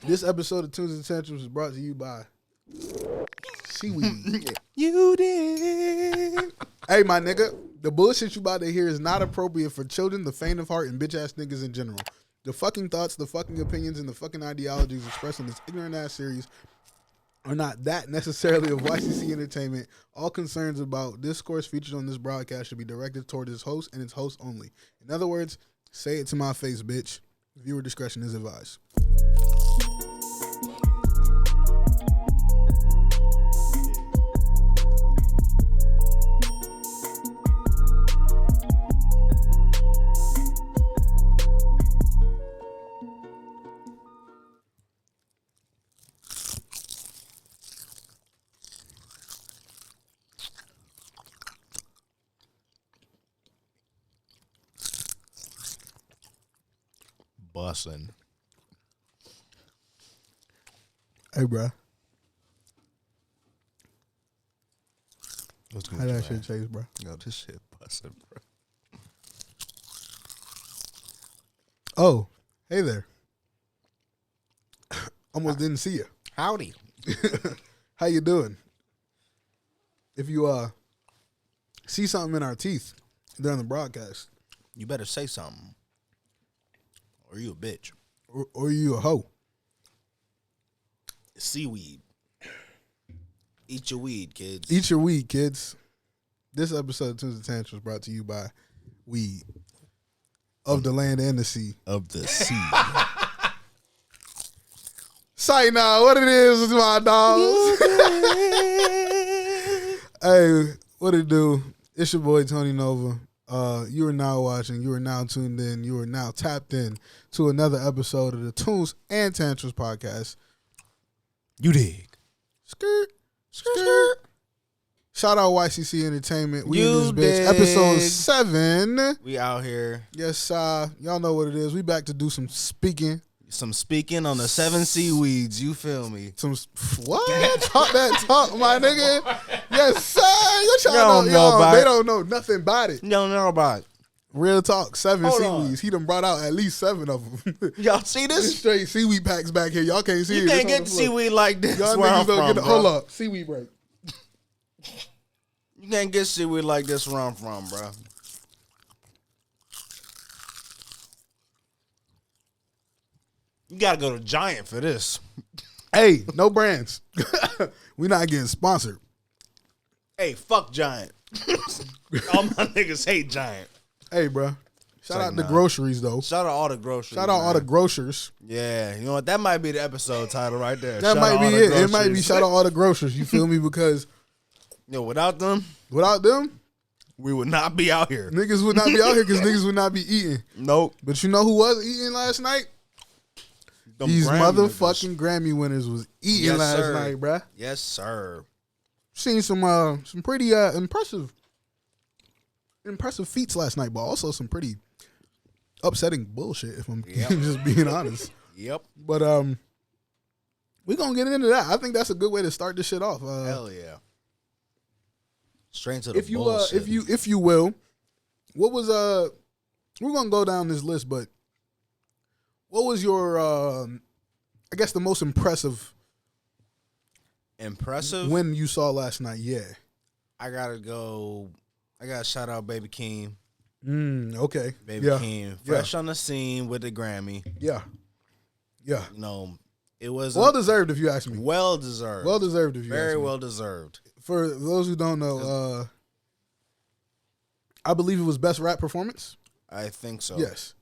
This episode of Tunes and Tantrums is brought to you by Seaweed. You did. Hey, my nigga, the bullshit you about to hear is not appropriate for children, the faint of heart, and bitch-ass niggas in general. The fucking thoughts, the fucking opinions, and the fucking ideologies expressed in this ignorant-ass series are not that necessarily of YCC Entertainment. All concerns about discourse featured on this broadcast should be directed toward its host and its host only. In other words, say it to my face, bitch. Viewer discretion is advised. Bussin'. Hey, bro. What's good, How that man? shit chase, bro? Yo, this shit bussin', bro. Oh, hey there. Almost didn't see you. Howdy. How you doing? If you see something in our teeth during the broadcast, You better say something. Or you a bitch. or you a hoe. Seaweed. Eat your weed, kids. Eat your weed, kids. This episode of Tunes and Tantrums brought to you by Weed of the land and the sea. Of the sea. Say now what it is, my dogs. Hey, what it do? It's your boy Tony Nova. You are now watching. You are now tuned in. You are now tapped in to another episode of the Tunes and Tantrums podcast. You dig. Skirt, skirt. Shout out YCC Entertainment. We in You this bitch. dig. Episode 7. We out here. Yes, y'all know what it is. We back to do some speaking. Some speaking on the 7 seaweeds. You feel me? What? Talk that talk, my nigga. Yes, sir. Don't know about They it. don't know nothing about it. You don't know about it. Real talk. 7 Hold on. seaweeds. He done brought out at least 7 of them. Y'all see this? Straight seaweed packs back here. Y'all can't see You it. can't It's on get the floor. seaweed like this Y'all where I'm niggas don't from, get the, bro. hold up. Seaweed break. You can't get seaweed like this where I'm from, bro. You gotta go to Giant for this. Hey, no brands. We not getting sponsored. Hey, fuck Giant. All my niggas hate Giant. Hey, bro. Shout like, out to nah. Groceries, though. Shout out all the groceries. Shout out all the man. grocers. Yeah, you know what? That might be the episode title right there. That Shout might out be all the it. It might be groceries. shout out all the grocers. You feel me? Because Yo, without them, without them, we would not be out here. niggas would not be out here because niggas would not be eating. Nope. But you know who was eating last night? Them These Grammy motherfucking Grammy winners was eating Yes, last sir. night, bruh. niggas. Yes, sir. Seen some pretty impressive feats last night, but also some pretty upsetting bullshit, if I'm Yep. just being honest. Yep. But we're gonna get into that. I think that's a good way to start this shit off. Hell yeah. Straight to the if you bullshit. if you will, what was we're gonna go down this list, but what was your I guess the most impressive win you saw last night? Yeah. I gotta shout out Baby Keem. Okay. Baby yeah. Keem. Fresh on the scene with the Grammy. Yeah. Yeah. You know, it was Well deserved, if you ask me. well deserved. Well deserved, if you ask Very me. well deserved. For those who don't know, I believe it was best rap performance. I think so. Yes.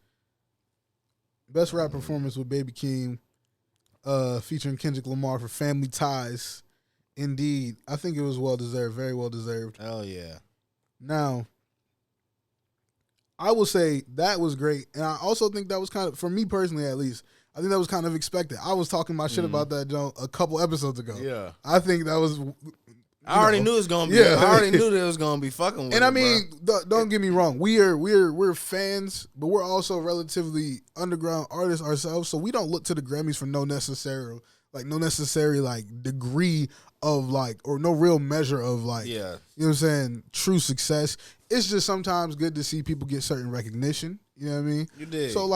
Best rap performance with Baby Keem, featuring Kendrick Lamar for Family Ties. Indeed. I think it was well deserved, very well deserved. Hell yeah. Now, I will say that was great. And I also think that was kind of, for me personally at least, I think that was kind of expected. I was talking my shit about that joint a couple episodes ago. Yeah. I think that was... I already knew it was gonna be. Yeah. I already knew that it was gonna be fucking with And it, I mean, don't get me wrong. We're fans, but we're also relatively underground artists ourselves. So we don't look to the Grammys for no necessary degree of or no real measure of yeah. you know what I'm saying, true success. It's just sometimes good to see people get certain recognition. You know what I mean? You did. So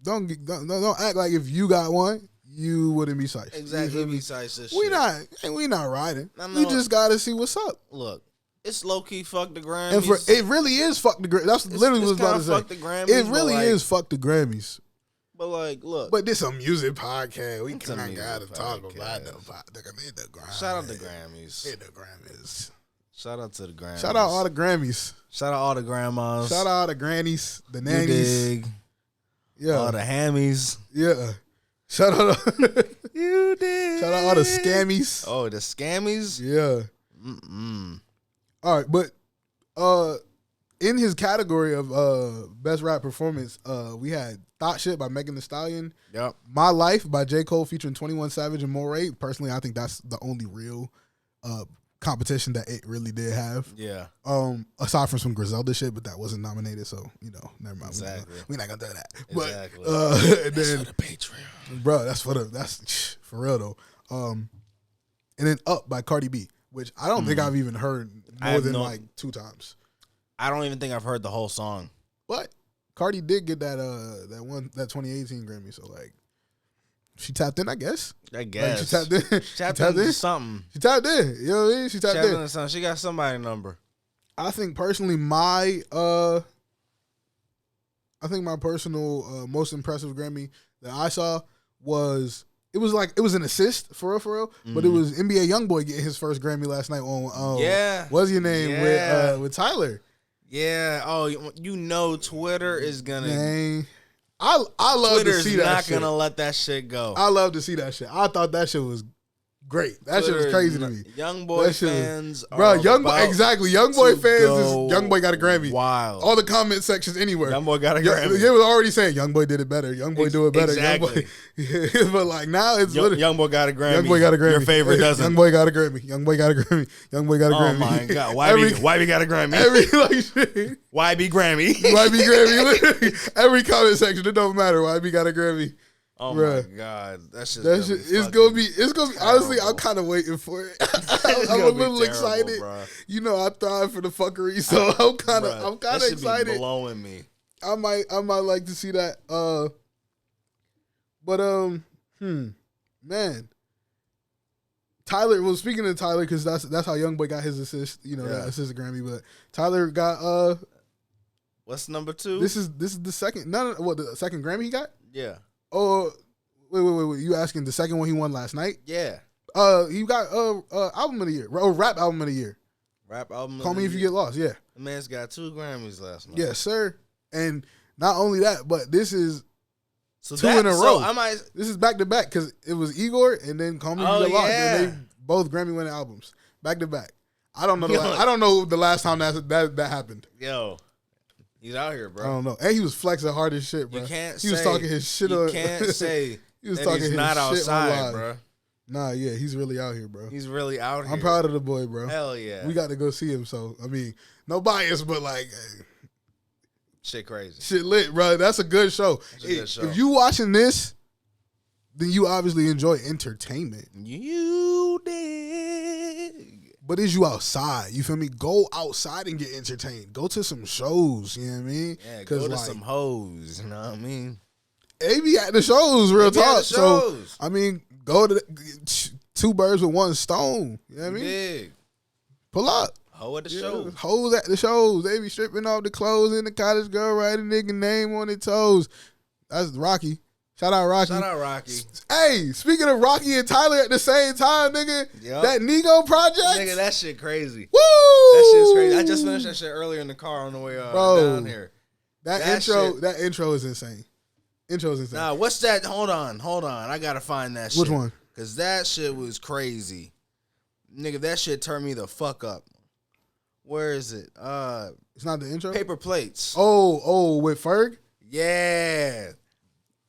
don't act like if you got one, you wouldn't be Sice. Exactly, be Sice this we shit. We not riding. No. You just gotta see what's up. Look, it's low key fuck the Grammys. And it really is fuck the Grammys. That's literally what I was about to say. Fuck the Grammys, it really is fuck the Grammys. But like, look. But this a music podcast. We kind of gotta talk about the Grammys. Shout out the Grammys. Hit the Grammys. Shout out to the Grammys. Shout out all the Grammys. Shout out all the grandmas. Shout out all the grannies, the You nannies. dig. Yeah. All the hammies. Yeah. Shout out. You did. Shout out all the scammies. Oh, the scammies? Yeah. All right, but in his category of best rap performance, we had Thought Shit by Megan Thee Stallion. Yep. My Life by J. Cole featuring 21 Savage and Moray. Personally, I think that's the only real competition that it really did have. Yeah. Aside from some Griselda shit, but that wasn't nominated, so never mind. Exactly. We're not gonna do that. Exactly. But That's then, for the Patreon. bro, that's for real though. And then Up by Cardi B, which I don't think I've even heard more than like 2 times. I don't even think I've heard the whole song. But Cardi did get that 2018 Grammy, so like she tapped in, I guess. I guess. Like, she tapped in. She tapped into something. She tapped in. You know what I mean? She tapped in. Into something. She got somebody's number. I think personally my personal most impressive Grammy that I saw was it was an assist for real, but it was NBA YoungBoy getting his first Grammy last night on what's your name with Tyler. Yeah. Oh, Twitter is gonna. I love Twitter's to see that not shit. gonna let that shit go. I love to see that shit. I thought that shit was great. That shit was crazy to me. YoungBoy fans, YoungBoy fans is YoungBoy got a Grammy. Wild. All the comment sections anywhere. YoungBoy got a Grammy. They was already saying YoungBoy did it better. YoungBoy do it better. Exactly. But like now it's literally YoungBoy got a Grammy. YoungBoy got a Grammy. Your favorite doesn't. YoungBoy got a Grammy. YoungBoy got a Grammy. YoungBoy got a Grammy. Oh my god. YB got a Grammy. Every shit. YB Grammy. YB Grammy. Literally, every comment section, it don't matter. YB got a Grammy. Oh Bruh. my god, it's gonna be honestly, I'm kind of waiting for it. I'm a little excited. Bruh. I thrive for the fucking so I'm kind of excited. Be blowing me. I might like to see that. Man, Tyler. Well, speaking of Tyler, because that's how YoungBoy got his assist. That assist Grammy. But Tyler got what's number 2? This is the second. The second Grammy he got? Yeah. Oh, wait. You asking the second one he won last night? Yeah. He got album of the year. Or rap album of the year. Rap album. Call Me If You Get Lost. Yeah. The man's got 2 Grammys last night. Yes, sir. And not only that, but this is 2 in a row. So this is back to back because it was Igor and then Call Me If You Get Lost, and they both Grammy winning albums back to back. I don't know. I don't know the last time that happened. Yo. He's out here, bro. I don't know. And he was flexing hard as shit, bro. He was talking his shit on. You can't say he was talking he's his not shit outside, online. bro. Nah, yeah, he's really out here, bro. He's really out here. I'm proud of the boy, bro. Hell yeah. We got to go see him, so, I mean, no bias, but like... Shit crazy. Shit lit, bro. That's a good show. If you watching this, then you obviously enjoy entertainment. You dig. But is you outside? You feel me? Go outside and get entertained. Go to some shows, you know what I mean? Yeah, go to some hoes, you know what I mean? They be at the shows, real talk. So, I mean, go to 2 birds with 1 stone. You know what I mean? Big. Pull up. Hoe at the show. Hoes at the shows. They be stripping off the clothes in the college girl, writing nigga name on their toes. That's Rocky. Shout out Rocky. Shout out Rocky. Hey, speaking of Rocky and Tyler at the same time, nigga, that Nego project. Nigga, that shit crazy. Woo! That shit's crazy. I just finished that shit earlier in the car on the way down here. That intro is insane. Intro is insane. Nah, what's that? Hold on. I gotta find that shit. Which one? Because that shit was crazy. Nigga, that shit turned me the fuck up. Where is it? It's not the intro? Paper Plates. Oh, with Ferg? Yeah.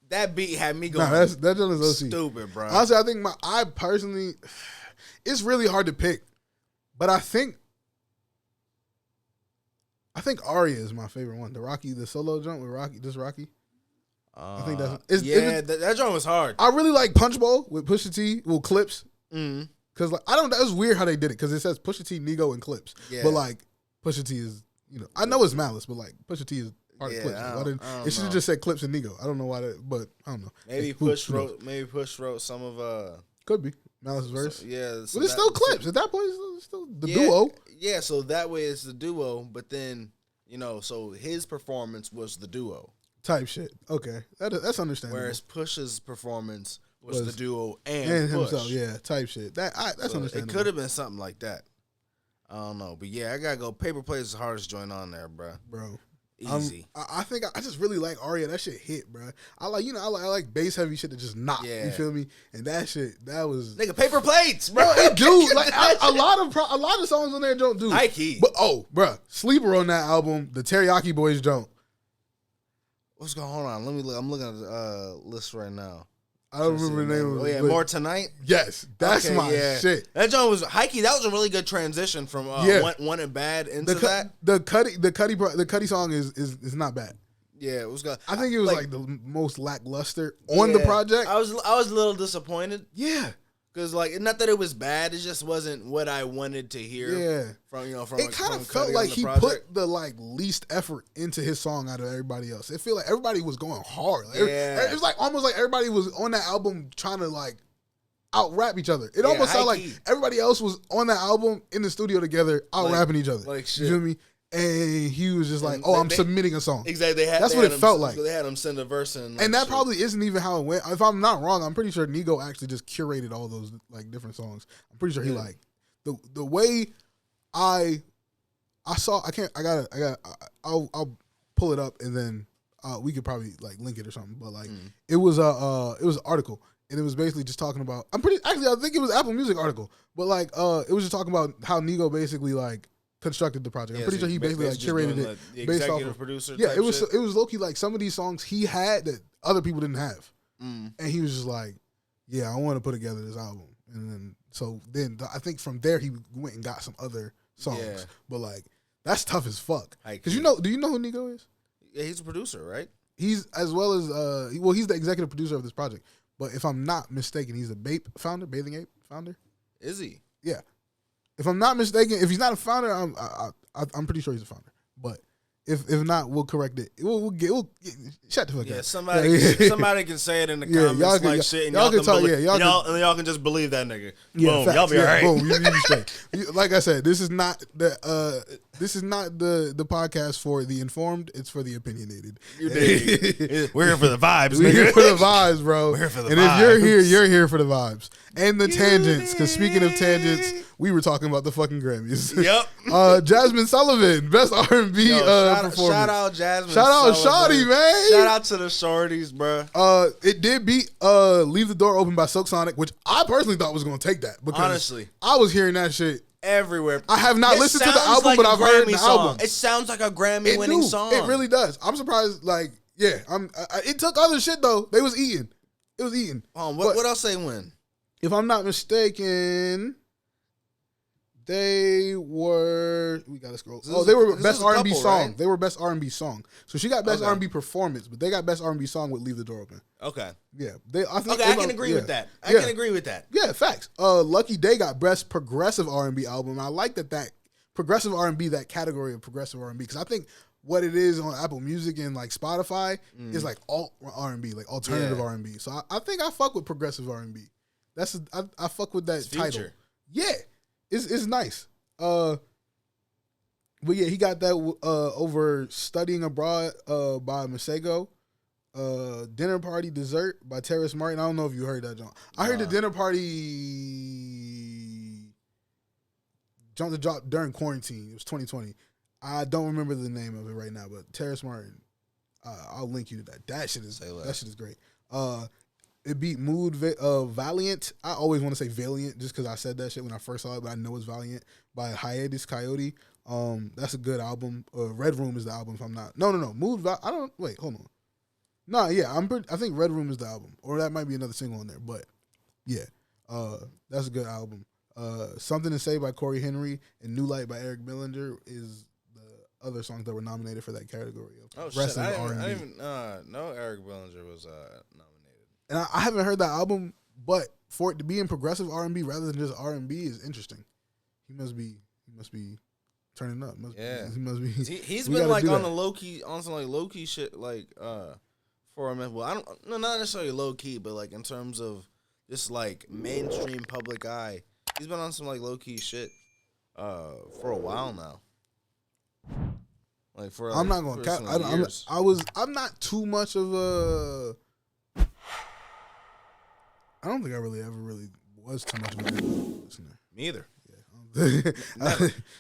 That beat had me going that joint is OC. Stupid, bro. Honestly, I think I personally, it's really hard to pick, but I think Aria is my favorite one. The solo joint with Rocky, I think that's that joint was hard. I really like Punch Bowl with Pusha T, Clips, because like that's weird how they did it because it says Pusha T, Nego, and Clips, but like Pusha T is I know it's Malice, but like Pusha T is Part of Yeah, Clips. I Why didn't, don't it should have know. just said Clips and Nigo. I don't know why that, but I don't know. Maybe Hey, Push who knows? wrote some of Could be Malice's verse. yeah. So But it's still Clips. At that point, it's still the duo Yeah, so that way it's the duo, but then so his performance was the duo, type shit. Okay, that's understandable. whereas Push's performance was the duo and and Push. himself, yeah, type shit. That's So understandable. it could have been something like that. I don't know, but yeah, I gotta go. Paper Play is the hardest joint on there, bro. Easy. I think I just really like Aria. That shit hit, bro. I like bass heavy shit that just knock. Yeah. You feel me? And that shit, that was Nigga, Paper Plates, bro. it do like a lot of songs on there don't do. High key. But bro, Sleeper on that album, the Teriyaki Boys don't. What's going on? Let me look. I'm looking at the list right now. I don't remember the name of it. Oh yeah, but More Tonight. yes, that's Okay, my yeah. shit. That joint was high key. That was a really good transition from one and bad into that. The Cuddy song is not bad. Yeah, it was good. I think it was like the most lackluster on the project. I was a little disappointed Yeah. because not that it was bad, it just wasn't what I wanted to hear. Yeah. From It kind of felt Cudi like on the he project. put the least effort into his song out of everybody else. It feel like everybody was going hard. Like, Yeah. it was like almost like everybody was on that album trying to out rap each other. It Yeah, almost sounded high-key. like everybody else was on that album in the studio together out rapping each other. like shit. You feel me? And he was just like, And I'm submitting a song. Exactly. That's what it felt like. They had him send a verse in. And that probably isn't even how it went. If I'm not wrong, I'm pretty sure Nigo actually just curated all those different songs. I'm pretty sure he the way I saw. I'll pull it up and then we could probably link it or something. But it was an article and it was basically just talking about. I think it was Apple Music article, but it was just talking about how Nigo basically constructed the project. I'm pretty sure he basically curated it the based off executive of producer. yeah. type It was shit. it was low key some of these songs he had that other people didn't have, and he was just like, yeah, I want to put together this album, and then I think from there he went and got some other songs, Yeah. but that's tough as fuck. Because High-key. do you know who Nigo is? Yeah, he's a producer, right? He's as well as he's the executive producer of this project. But if I'm not mistaken, he's a Bathing Ape founder. Is he? Yeah, if I'm not mistaken, if he's not a founder, I'm pretty sure he's a founder. But if not, we'll correct it. We'll shut the fuck up. Somebody can say it in the comments shit, and y'all can talk. believe, Yeah, y'all can just believe that nigga. Yeah, Boom, facts. y'all be all right. Boom, you be straight. Like I said, this is not the podcast for the informed. It's for the opinionated. You dig? We're here for the vibes, We're here nigga. for the vibes, bro. We're here for the and vibes. if you're here, you're here for the vibes and the tangents. Because speaking of tangents, we were talking about the fucking Grammys. Yep. Jasmine Sullivan, best R&B performance. Shout out Jasmine. Shout out Sullivan. Shawty, man. Shout out to the shorties, bro. It did beat "Leave the Door Open" by Silk Sonic, which I personally thought was going to take that because Honestly. I was hearing that shit Everywhere. I have not listened to the sounds album, like but a I've heard the Grammy song. album. It sounds like a Grammy-winning song. It really does. I'm surprised. It took other shit though. They was eating. It was eating. What else they win? If I'm not mistaken, they were. We gotta scroll. They were best R&B song. Right? They were best R&B song. So she got best Okay. R&B performance, but they got best R&B song with "Leave the Door Open." Okay. Yeah. I can agree with that. I can agree with that. Yeah, facts. Lucky Day got best progressive R&B album. I like that progressive R&B, that category of progressive R&B, because I think what it is on Apple Music and Spotify is alt R&B, alternative R&B. So I think I fuck with progressive R&B. I fuck with that title. Future. Yeah, it's nice. But yeah, he got that over Studying Abroad by Masego. Dinner Party Dessert by Terrace Martin. I don't know if you heard that, John. I heard the Dinner Party John the drop during quarantine. It was 2020. I don't remember the name of it right now, but Terrace Martin. I'll link you to that. That shit is great. It beat Mood Valiant. I always want to say Valiant just because I said that shit when I first saw it, but I know it's Valiant by Hiatus Coyote. That's a good album. Red Room is the album. If I'm not. No. I don't. Wait. Hold on. No, yeah, I think Red Room is the album, or that might be another single on there. But yeah, that's a good album. Something to Say by Corey Henry and New Light by Eric Bellinger is the other songs that were nominated for that category of progressive R&B. I didn't even know Eric Bellinger was nominated. And I haven't heard that album, but for it to be in progressive R&B rather than just R&B is interesting. He must be turning up. Yeah, he must be. He's been like on the low key, on some like low key shit, like for a minute. Well, I don't, no, not necessarily low key, but like in terms of just like mainstream public eye, he's been on some like low key shit for a while now. Like for, I'm not gonna count. I'm not too much of a. I don't think I ever was too much of a listener. Me either. Yeah.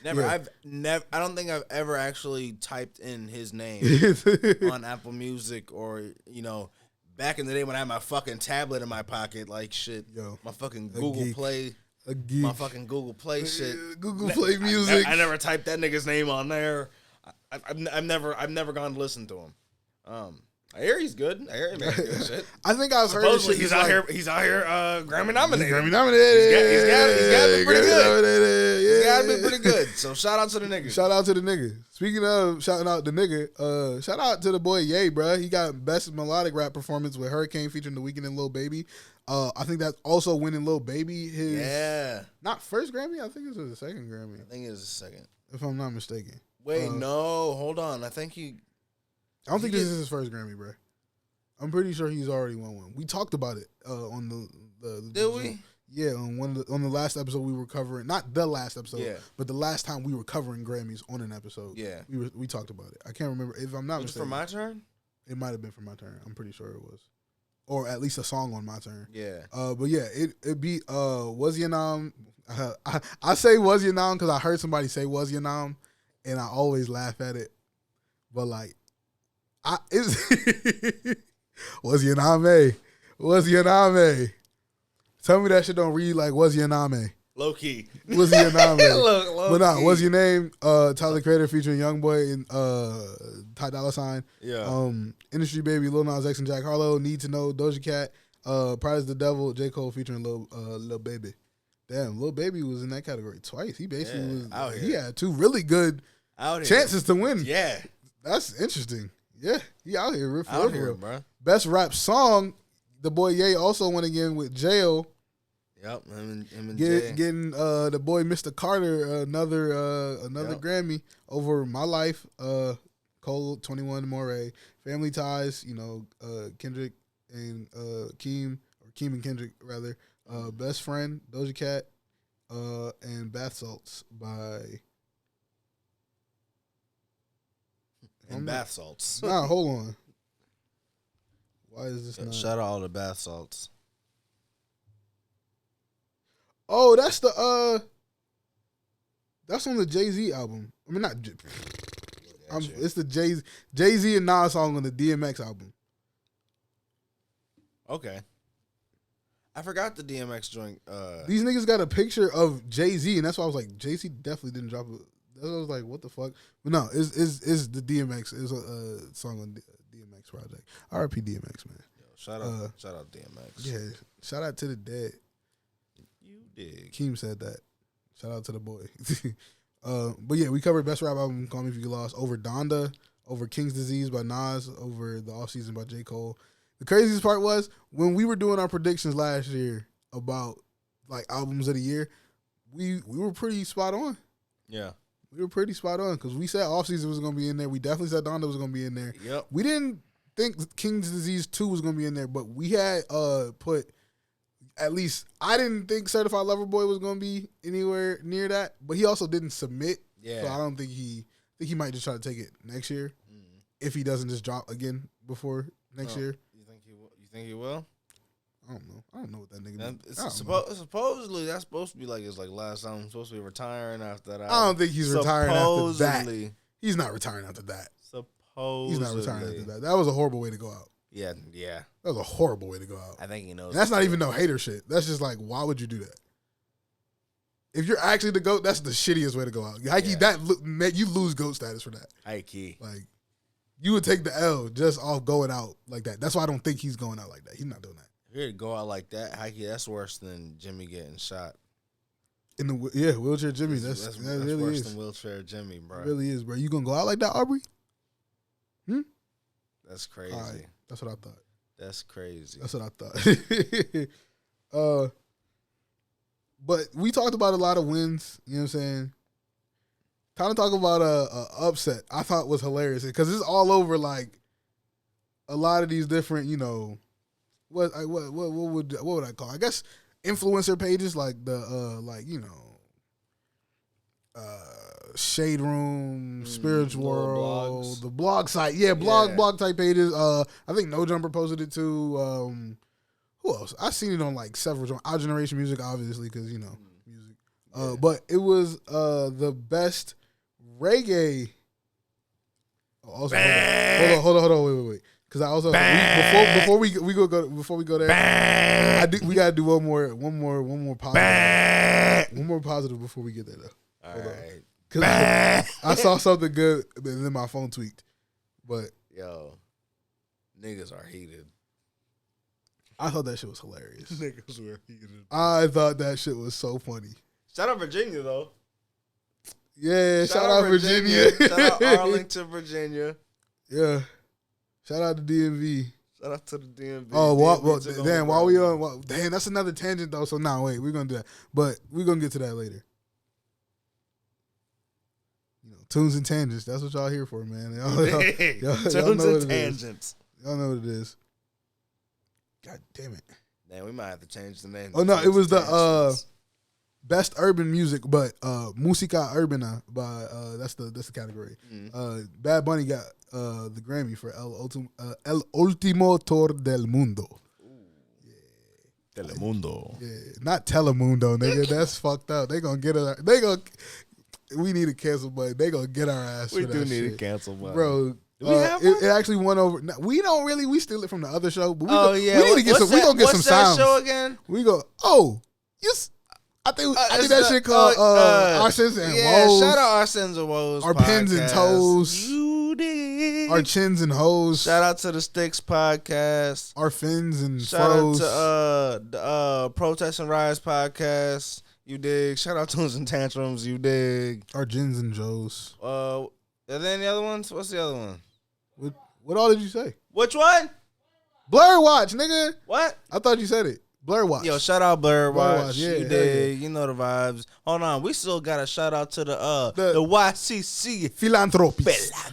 Never. Yeah. I don't think I've ever actually typed in his name on Apple Music or, you know, back in the day when I had my fucking tablet in my pocket, like shit. Yo, my fucking Google Play. My fucking Google Play shit. Google Play Music. I never typed that nigga's name on there. I've never gone to listen to him. I hear he's good. I hear he makes good shit. I think I've heard shit. He's out here Grammy nominated. Grammy nominated. He's got to be pretty good. Yeah. He's got to be pretty good. So shout out to the nigga. Shout out to the nigga. Speaking of shouting out the nigga, shout out to the boy Ye, bro. He got best melodic rap performance with Hurricane featuring The Weeknd and Lil Baby. I think that's also winning Lil Baby his not first Grammy. I think it was the second Grammy. I think it was the second, if I'm not mistaken. Wait, no, hold on. I don't think this is his first Grammy, bro. I'm pretty sure he's already won one. We talked about it on the Did we? Yeah, on the last episode we were covering, not the last episode, but the last time we were covering Grammys on an episode. Yeah, we talked about it. I can't remember if I'm not mistaken. Was it for My Turn? It might have been for My Turn. I'm pretty sure it was, or at least a song on My Turn. Yeah. But yeah, it beat Was Ya Nam. I say Was Ya Nam because I heard somebody say Was Ya Nam, and I always laugh at it. But like, Was Ya Nam? Was Ya Nam? Tell me that shit don't read like Was Ya Nam? Low key. Was Ya Nam? But nah, What's Your Name? Tyler Creator featuring YoungBoy and Ty Dolla $ign. Yeah. Industry Baby, Lil Nas X and Jack Harlow. Need to Know, Doja Cat. Pride is the Devil, J. Cole featuring Lil Baby. Damn, Lil Baby was in that category twice. He basically was out here. He had two really good chances to win. Yeah. That's interesting. Yeah, he out here. Out here, bro. Best rap song, the boy Ye also won again with Jail. Yep, him and getting the boy Mr. Carter another Grammy over My Life, Cole 21 Moray, Family Ties, you know, Kendrick and Keem and Kendrick rather, Best Friend, Doja Cat, and Bath Salts by Bath Salts. Nah, hold on. Why is this not? Shout out all the Bath Salts. Oh, that's on the Jay-Z album. I mean, not. It's the Jay-Z and Nas song on the DMX album. Okay. I forgot the DMX joint. These niggas got a picture of Jay-Z, and that's why I was like, Jay-Z definitely didn't drop it. I was like, what the fuck? But no, it's the DMX. It's a song on the DMX project. R.I.P. DMX, man. Yo, shout out DMX. Yeah, shout out to the dead. You did. Keem said that. Shout out to the boy. But yeah, we covered Best Rap Album, Call Me If You Get Lost, over Donda, over King's Disease by Nas, over The Off Season by J. Cole. The craziest part was when we were doing our predictions last year about like albums of the year, we were pretty spot on. Yeah. We were pretty spot on because we said Off Season was going to be in there. We definitely said Donda was going to be in there. Yep. We didn't think King's Disease 2 was going to be in there, but we had put, at least I didn't think Certified Lover Boy was going to be anywhere near that, but he also didn't submit. Yeah. So I don't think he might just try to take it next year if he doesn't just drop again before next year. You think he will? I don't know. I don't know what that nigga means. Supposedly, that's supposed to be like his last album. Supposed to be retiring after that. I don't think he's retiring after that. He's not retiring after that. Supposedly. He's not retiring after that. That was a horrible way to go out. Yeah. That was a horrible way to go out. I think he knows. And that's not even no hater shit. That's just like, why would you do that? If you're actually the GOAT, that's the shittiest way to go out. You lose GOAT status for that. Hikey. Like, you would take the L just off going out like that. That's why I don't think he's going out like that. He's not doing that. If you're to go out like that, Hikey, that's worse than Jimmy getting shot. Wheelchair Jimmy. That's really worse is. Than Wheelchair Jimmy, bro. It really is, bro. You gonna go out like that, Aubrey? That's crazy. Right. That's what I thought. That's crazy. That's what I thought. But we talked about a lot of wins. You know what I'm saying? Trying to talk about a upset I thought was hilarious because it's all over like a lot of these different, you know, what would I call? I guess influencer pages like the like, you know, Shade Room, Spiritual World, the blog site, blog type pages. I think No Jumper posted it too. Who else? I seen it on like several. Our Generation Music, obviously, because you know music. But it was the best reggae. Oh, also, hold on, wait. Because I also before we go there, we gotta do one more positive. One more positive before we get there though. All right. Because I saw something good and then my phone tweaked. But yo, niggas are heated. I thought that shit was hilarious. Niggas were heated. I thought that shit was so funny. Shout out Virginia though. Yeah, shout out Virginia. Shout out Arlington, Virginia. Yeah. Shout out to DMV. Shout out to the DMV. Oh, damn, while we on, damn, that's another tangent though. So now, wait, we're gonna do that, but we're gonna get to that later. You know, tunes and tangents. That's what y'all here for, man. Tunes and tangents. Y'all know what it is. God damn it. Man, we might have to change the name. Oh no, it was the best urban music, but Musica Urbana by that's the category. Bad Bunny got the Grammy for El Último Tour del Mundo. Telemundo. Yeah, not Telemundo, nigga. That's fucked up. They gonna get us. We need a cancel button. They gonna get our ass. We for do that need shit. a cancel button, bro. Do we have one? It actually won over. No, we don't really. We steal it from the other show. But we need to get some. We gonna get some sounds. What's that show again? We go. Oh, I think that shit called Our Sins and Woes. Shout out Our Sins and Woes. Our Pins and Toes. You dig. Our Chins and Hoes. Shout out to the Sticks podcast. Our Fins and Shout Froze. out to the Protest and Rise podcast. You dig. Shout out Tunes and Tantrums. You dig. Our Jins and Joes. Are there any other ones? What's the other one? What all did you say? Which one? Blur Watch, nigga. What? I thought you said it. Blur Watch. Yo, shout out Blur Watch. Yeah, you dig. You know the vibes. Hold on. We still got a shout out to the YCC. Philanthropista.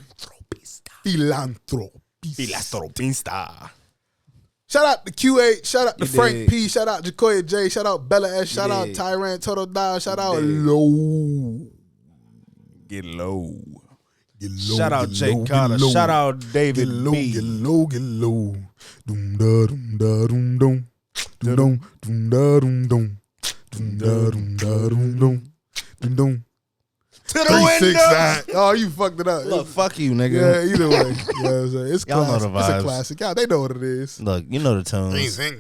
Shout out to QH. Shout out to Frank P. Shout out Jacoya J. Shout out Bella S. Shout out Tyrant Total Dial. Shout out Low. Get low. Shout out Jay Carter. Shout out David B. Get low. Doom da doom da doom doom. Doom doom da doom doom. Doom da doom da doom doom. Doom doom. To the window. Oh, you fucked it up. Look, fuck you, nigga. Yeah, either way. Yeah, it's y'all classic. know the vibes. It's a classic. Y'all, they know what it is. Look, you know the tunes. You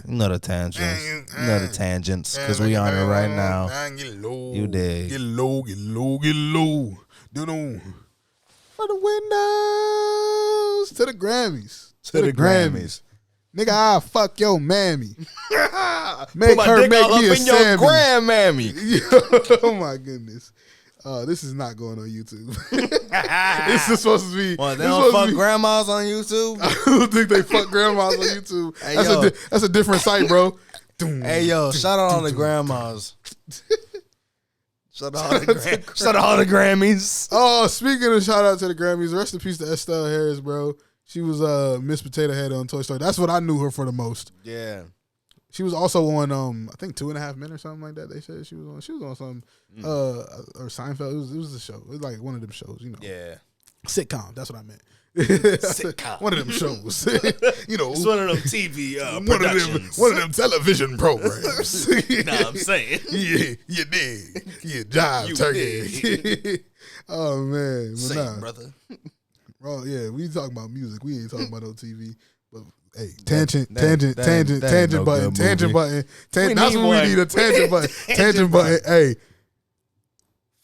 know the tangents. You know the tangents. Because we on it right now. You dig. Get low. For the windows. To the Grammys. To the Grammys. Nigga, I'll fuck your mammy. Make her make me a Sammy. Grandmammy. Oh my goodness. This is not going on YouTube. This is supposed to be. What, they don't fuck grandmas on YouTube? I don't think they fuck grandmas on YouTube. Hey, that's a different site, bro. Hey, yo, shout out all the grandmas. Shout out all the Grammys. Oh, speaking of shout out to the Grammys, rest in peace to Estelle Harris, bro. She was Miss Potato Head on Toy Story. That's what I knew her for the most. Yeah. She was also on I think 2.5 Men or something like that. They said she was on. She was on some or Seinfeld. It was a show. It was like one of them shows, you know. Yeah. Sitcom. That's what I meant. Sitcom. One of them shows. You know, it's one of them TV productions. One of them television programs. I'm saying. Yeah, you dig. You jive turkey. Oh man, same brother. Bro, yeah, we talking about music. We ain't talking about no TV. But hey, tangent button. That's what we need, a tangent button. Tangent button. Hey.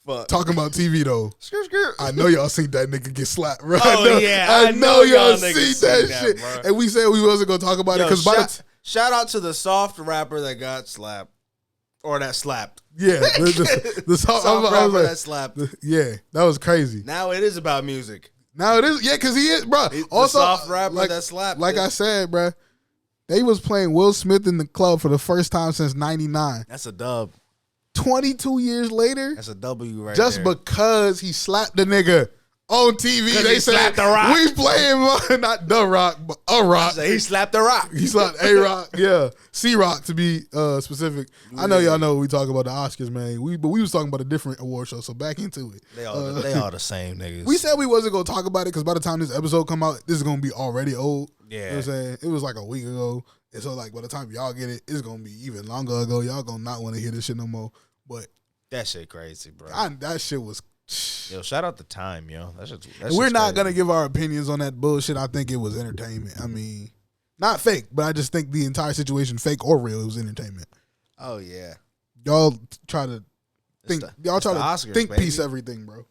Fuck. Talking about TV though. I know y'all seen that nigga get slapped, bro. I know y'all seen that shit. Bro. And we said we wasn't gonna talk about it because shout out to the soft rapper that got slapped. Or that slapped. Yeah. The soft rapper that slapped. Yeah, that was crazy. Now it is about music. Now it is, yeah, because he is, bro. Also, the soft rapper that slapped. Like I said, bro, they was playing Will Smith in the club for the first time since '99. That's a dub. 22 years later, That's a W right just there. because he slapped the nigga on TV. They said The Rock. we playing not the Rock, but a Rock. So he slapped the Rock. He slapped A Rock, yeah, C Rock to be specific. I know y'all know we talk about the Oscars, man. But we was talking about a different award show, so back into it. They all the same niggas. We said we wasn't gonna talk about it because by the time this episode come out, this is gonna be already old. Yeah. You know what I'm saying? It was like a week ago. And so like by the time y'all get it, it's gonna be even longer ago. Y'all gonna not want to hear this shit no more. But that shit crazy, bro. that shit was Yo, shout out the time, yo. we're not gonna give our opinions on that bullshit. I think it was entertainment. I mean, not fake, but I just think the entire situation, fake or real, it was entertainment. Oh yeah. Y'all try to think. Y'all try to Oscars, think baby. piece everything, bro.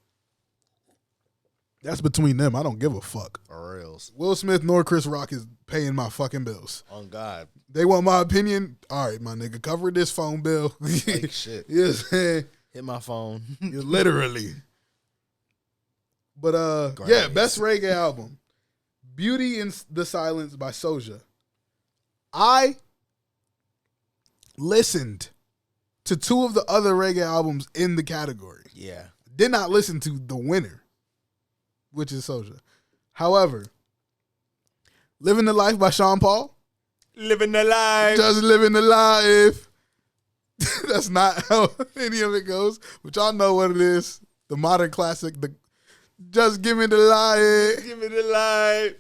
That's between them. I don't give a fuck. For reals. Will Smith nor Chris Rock is paying my fucking bills. On God. They want my opinion. All right, my nigga, cover this phone bill. Like shit. You know what I'm saying? Hit my phone. Literally. But Great. yeah, best reggae album. Beauty in the Silence by Soulja. I listened to two of the other reggae albums in the category. Yeah. Did not listen to the winner, which is Soulja. However, Living the Life by Sean Paul. Living the life. Just living the life. That's not how any of it goes. But y'all know what it is. The modern classic. The Just Give Me the Light. Give me the light.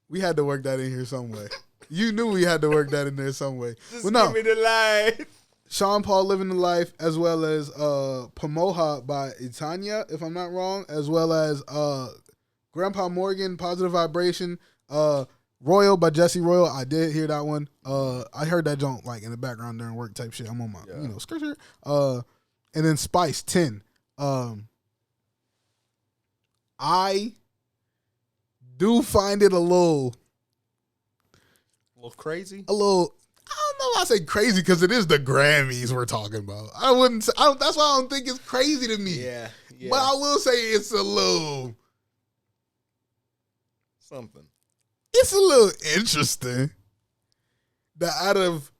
We had to work that in here some way. You knew we had to work that in there some way. Just But no, give me the light. Sean Paul Living the Life, as well as Pomoha by Itanya, if I'm not wrong, as well as Grandpa Morgan, Positive Vibration, Royal by Jesse Royal. I did hear that one. I heard that joint like in the background during work type shit. I'm on my, skirt. And then Spice 10. I do find it a little crazy. I don't know why I say crazy because it is the Grammys we're talking about. That's why I don't think it's crazy to me. Yeah. But I will say it's a little Something. It's a little interesting that out of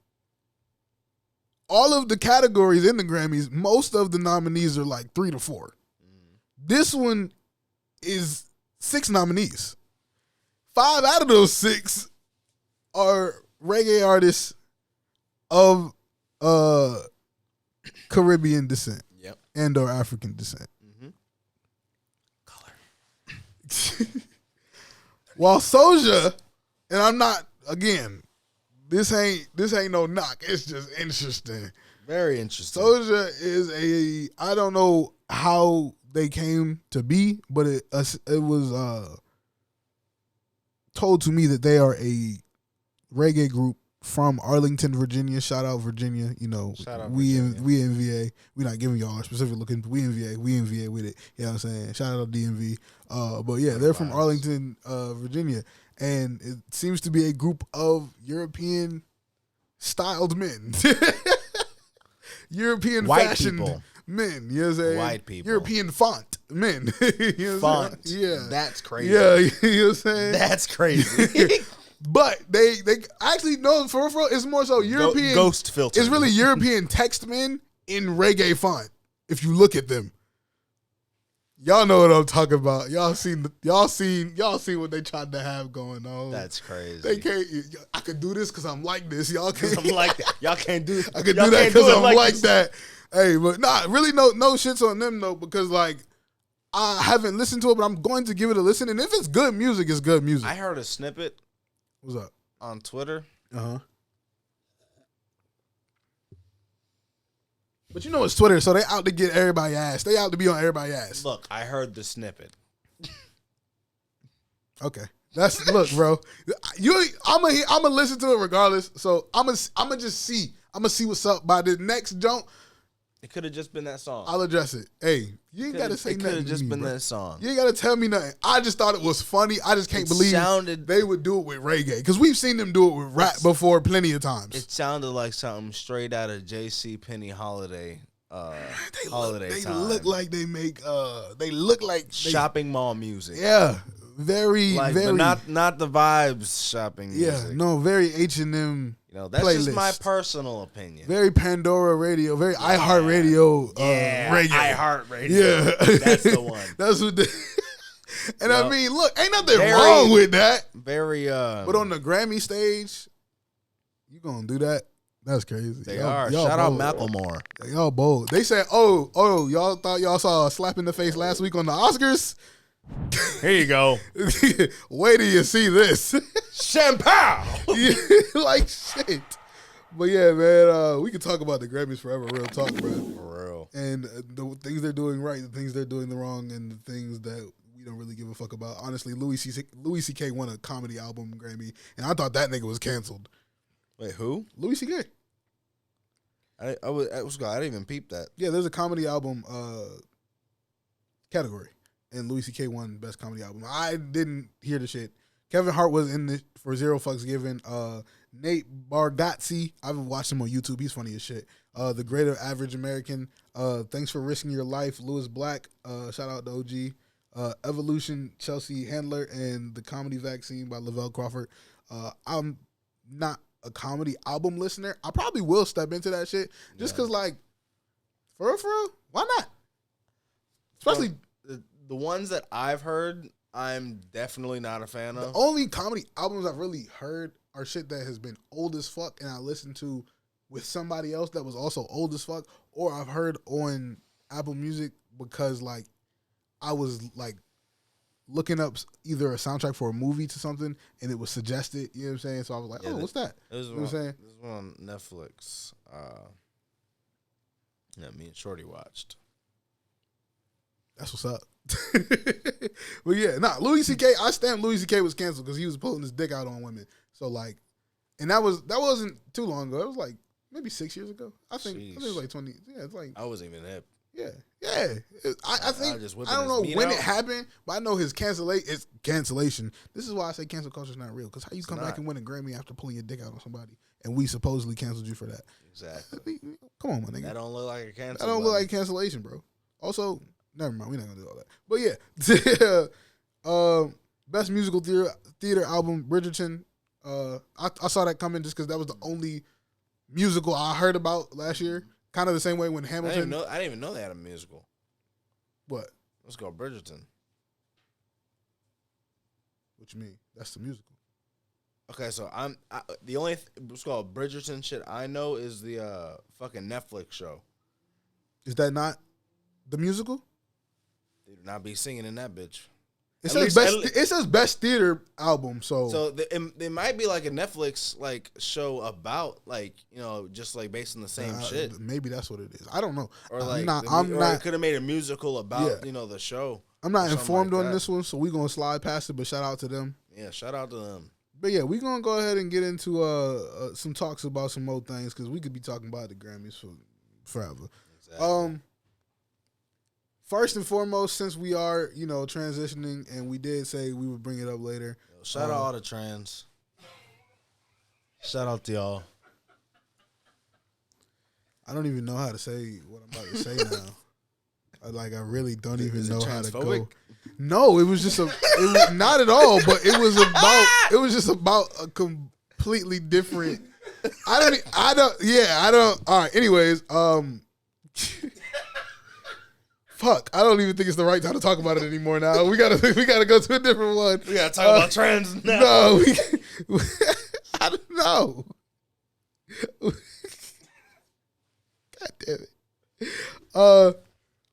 all of the categories in the Grammys, most of the nominees are like 3 to 4. This one is 6 nominees. 5 out of those 6 are reggae artists of Caribbean descent. Yep. And or African descent. Color. While Soulja, and I'm not, again, this ain't no knock. It's just interesting. Very interesting. Soulja is I don't know how they came to be, but it was told to me that they are a reggae group from Arlington, Virginia. Shout out Virginia. You know, Shout out we Virginia. in VA. We're not giving y'all a specific looking. We in VA with it. You know what I'm saying? Shout out to DMV. But yeah, they're from Arlington, Virginia, and it seems to be a group of European styled men. European White fashioned people. men. You know what I'm saying? White people. European font men. You know what I'm Font. saying? Yeah. That's crazy. Yeah, you know what I'm saying? That's crazy. But they actually no for real, it's more so European ghost filter. It's really European text men in reggae font. If you look at them, y'all know what I'm talking about. Y'all seen what they tried to have going on. That's crazy. They can't. I could do this because I'm like this. Y'all can't. I'm like that. Y'all can't do. I could y'all do that can't do because it I'm like this. that. Hey, but nah, really no shits on them though because like I haven't listened to it, but I'm going to give it a listen. And if it's good music, it's good music. I heard a snippet. What's up? On Twitter. But you know it's Twitter, so they out to get everybody ass. They out to be on everybody's ass. Look, I heard the snippet. Okay, look, bro. I'm gonna listen to it regardless. So I'm gonna just see. I'm gonna see what's up. By the next jump, It could have just been that song. I'll address it. Hey, you ain't gotta say It could nothing. have just to me, been bro. that song. You ain't gotta tell me nothing. I just thought it was funny. I just can't believe they would do it with reggae because we've seen them do it with rap before plenty of times. It sounded like something straight out of J.C. Penney holiday. Holiday time. Look like they make. They look like shopping mall music. Yeah, very, like, very. but not the vibes shopping music. Yeah, no, very H&M. You know, that's just my personal opinion. Very Pandora Radio, very iHeartRadio. Radio. iHeartRadio. Yeah, that's the one. That's what. And I mean, look, ain't nothing wrong with that. Very. But on the Grammy stage, you gonna do that? That's crazy. They are. Shout out Macklemore. Y'all bold. They said, "Oh, y'all thought y'all saw a slap in the face last week on the Oscars." Here you go. Wait till you see this. Champagne. Yeah, like shit. But yeah, man, we could talk about the Grammys forever. Real talk, bro. For real. And the things they're doing right, the things they're doing wrong, and the things that we don't really give a fuck about. Honestly, Louis C.K. won a comedy album Grammy, and I thought that nigga was canceled. Wait, who? Louis C.K. I didn't even peep that. Yeah, there's a comedy album category, and Louis C.K. won Best Comedy Album. I didn't hear the shit. Kevin Hart was in it for Zero Fucks Given. Nate Bargatze, I've watched him on YouTube. He's funny as shit. The Greater Average American. Thanks for Risking Your Life. Lewis Black. Shout out to OG. Evolution, Chelsea Handler, and The Comedy Vaccine by Lavelle Crawford. I'm not a comedy album listener. I probably will step into that shit just because, like, for real, why not? Especially the ones that I've heard, I'm definitely not a fan of. The only comedy albums I've really heard are shit that has been old as fuck and I listened to with somebody else that was also old as fuck, or I've heard on Apple Music because, like, I was, like, looking up either a soundtrack for a movie to something and it was suggested, you know what I'm saying? So I was like, what's that? You know what I'm saying? This one on Netflix. Me and Shorty watched. That's what's up. But yeah, Louis C.K. I stand Louis C.K. was canceled because he was pulling his dick out on women. So, like, and that wasn't too long ago. It was like maybe 6 years ago. I think it was like 20. Yeah, it's like I wasn't even hip. Yeah. I think I don't know when it happened, but I know his cancellation. This is why I say cancel culture is not real. Because how you come back and win a Grammy after pulling your dick out on somebody, and we supposedly canceled you for that? Exactly. Come on, my nigga. That don't look like a cancel. That don't look like cancellation, bro. Also, never mind. We're not gonna do all that. But yeah, best musical theater album, Bridgerton. I saw that coming just because that was the only musical I heard about last year. Kind of the same way when Hamilton. I didn't even know they had a musical. What? Let's go, Bridgerton. What you mean? That's the musical. Okay, so the only what's called Bridgerton shit I know is the fucking Netflix show. Is that not the musical? They do not be singing in that bitch. It says best theater album. So it might be like a Netflix like show about like, you know, just like based on the same shit. Maybe that's what it is. I don't know. Or like it could have made a musical about you know the show. I'm not informed on this one, so we're gonna slide past it. But shout out to them. Yeah, shout out to them. But yeah, we're gonna go ahead and get into some talks about some more things because we could be talking about the Grammys for forever. Exactly. First and foremost, since we are, you know, transitioning, and we did say we would bring it up later. Shout out all the trans. Shout out to y'all. I don't even know how to say what I'm about to say now. I really don't even know how to go. No, it was just not at all, but it was just about a completely different. I don't. All right. Anyways, fuck, I don't even think it's the right time to talk about it anymore now. We gotta go to a different one. We gotta talk about trans now. No, I don't know. God damn it.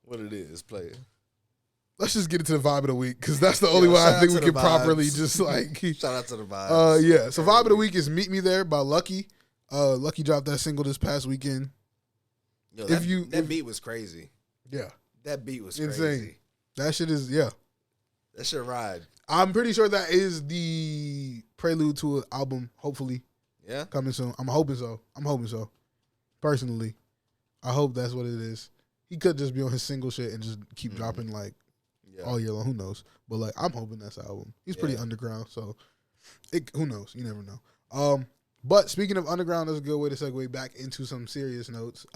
What it is, play it. Let's just get into the vibe of the week because that's the only way I think we can properly just like. Shout out to the vibes. Yeah. So vibe of the week is "Meet Me There" by Lucky. Lucky dropped that single this past weekend. Yo, that beat was crazy. Yeah. That beat was insane. Crazy. That shit is That shit ride. I'm pretty sure that is the prelude to an album. Hopefully, yeah, coming soon. I'm hoping so. Personally, I hope that's what it is. He could just be on his single shit and just keep dropping like all year long. Who knows? But like, I'm hoping that's the album. He's pretty underground, so who knows? You never know. But speaking of underground, that's a good way to segue back into some serious notes.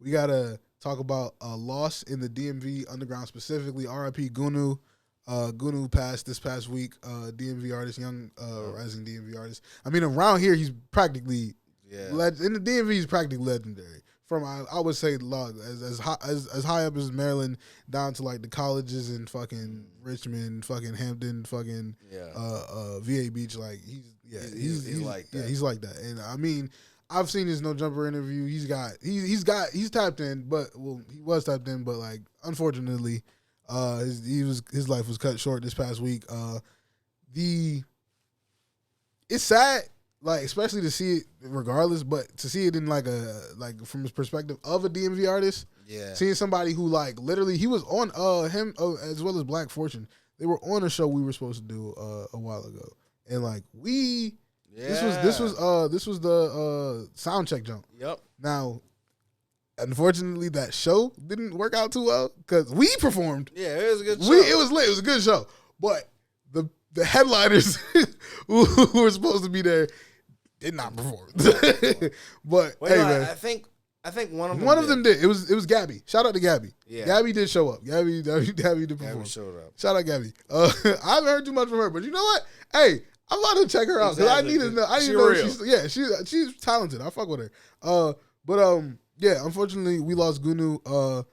We gotta talk about a loss in the DMV underground, specifically R.I.P. Gunu. Gunu passed this past week. DMV artist, young rising DMV artist. I mean, around here he's practically Yeah. And the DMV is practically legendary. From I would say as high up as Maryland down to like the colleges in fucking Richmond, fucking Hampton, fucking VA Beach. Like he's like that. Yeah, he's like that. And I mean, I've seen his No Jumper interview. He's tapped in, but he was tapped in, but like unfortunately, his life was cut short this past week. It's sad. Like, especially to see it regardless, but to see it in like from his perspective of a DMV artist, seeing somebody who like literally he was on him as well as Black Fortune. They were on a show we were supposed to do a while ago, and like this was the sound check jump. Yep. Now, unfortunately, that show didn't work out too well because we performed. Yeah, it was a good show. It was lit. It was a good show, but the headliners who were supposed to be there did not perform. But hey, man, I think one of them did. It was Gabby. Shout out to Gabby. Yeah, Gabby did show up. Gabby did perform. Gabby showed up. Shout out Gabby. I haven't heard too much from her, but you know what? Hey, I'm about to check her out because I need to know. She's talented. I fuck with her. Yeah. Unfortunately, we lost Gunu.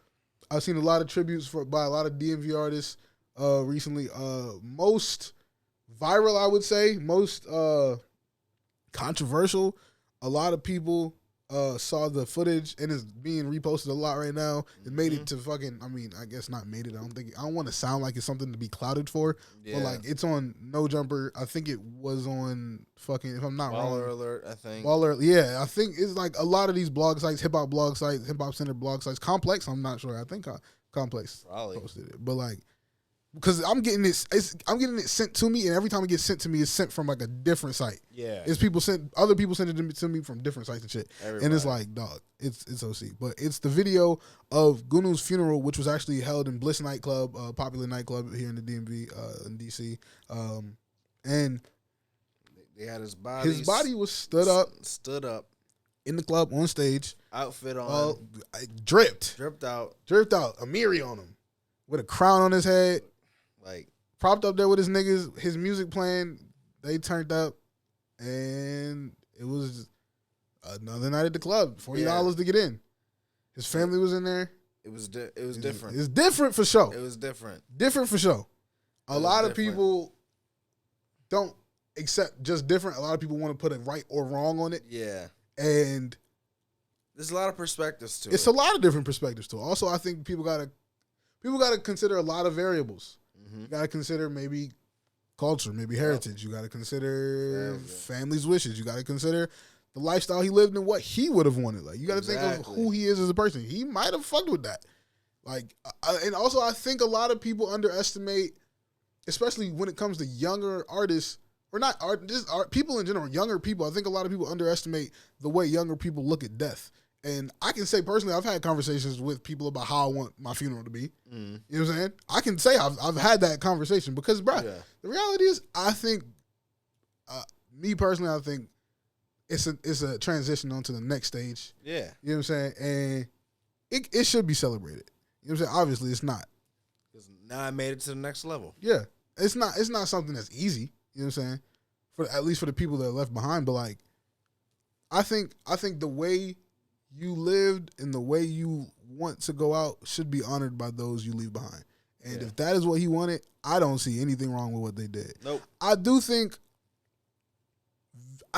I've seen a lot of tributes by a lot of DMV artists recently. Most viral, I would say. Most controversial. A lot of people saw the footage and it's being reposted a lot right now. It made it to fucking. I mean, I guess not made it. I don't want to sound like it's something to be clouded for. Yeah. But like, it's on No Jumper. I think it was on fucking. If I'm not wrong, Baller Alert. I think Baller. Yeah, I think it's like a lot of these blog sites, hip hop blog sites, hip hop center blog sites. Complex. I'm not sure. I think Complex probably posted it, but like. Because I'm getting it sent to me, and every time it gets sent to me, it's sent from like a different site. Yeah, it's other people send it to me from different sites and shit. Everybody. And it's like, dog, it's OC. But it's the video of Gunu's funeral, which was actually held in Bliss nightclub, popular nightclub here in the DMV in DC. And they had his body. His body was stood up in the club on stage, outfit on, dripped out, Amiri on him with a crown on his head. Like, propped up there with his niggas, his music playing, they turned up, and it was another night at the club. $40 to get in. His family was in there. It was different. It's different for sure. It was different. Different for sure. A lot of people don't accept just different. A lot of people want to put a right or wrong on it. Yeah. And there's a lot of perspectives to it. It's a lot of different perspectives to it. Also, I think people gotta consider a lot of variables. You got to consider maybe culture, maybe heritage. You got to consider family's wishes. You got to consider the lifestyle he lived and what he would have wanted. Like, you got to think of who he is as a person. He might have fucked with that. Like, and also I think a lot of people underestimate, especially when it comes to younger artists, or not people in general, younger people. I think a lot of people underestimate the way younger people look at death. And I can say personally, I've had conversations with people about how I want my funeral to be. You know what I'm saying? I can say I've had that conversation because, bro, the reality is, I think, me personally, I think it's a transition onto the next stage. Yeah. You know what I'm saying? And it should be celebrated. You know what I'm saying? Obviously, it's not. Because now I made it to the next level. Yeah. It's not something that's easy. You know what I'm saying? At least for the people that are left behind. But, like, I think the way you lived and the way you want to go out should be honored by those you leave behind. And if that is what he wanted, I don't see anything wrong with what they did. Nope. I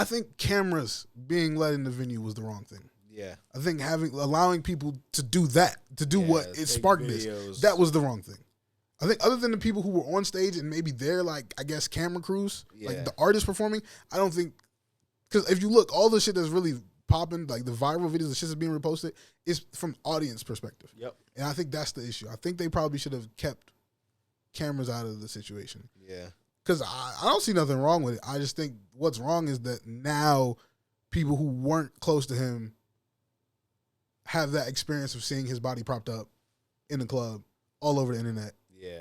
think cameras being let in the venue was the wrong thing. Yeah. I think allowing people to do that, to do what it sparked this, that was the wrong thing. I think other than the people who were on stage and maybe they're like, I guess, camera crews, like the artists performing, I don't think, because if you look, all the shit that's really popping, like the viral videos, the shit that's being reposted, is from audience perspective. Yep. And I think that's the issue. I think they probably should have kept cameras out of the situation. Yeah. Because I don't see nothing wrong with it. I just think what's wrong is that now people who weren't close to him have that experience of seeing his body propped up in the club all over the internet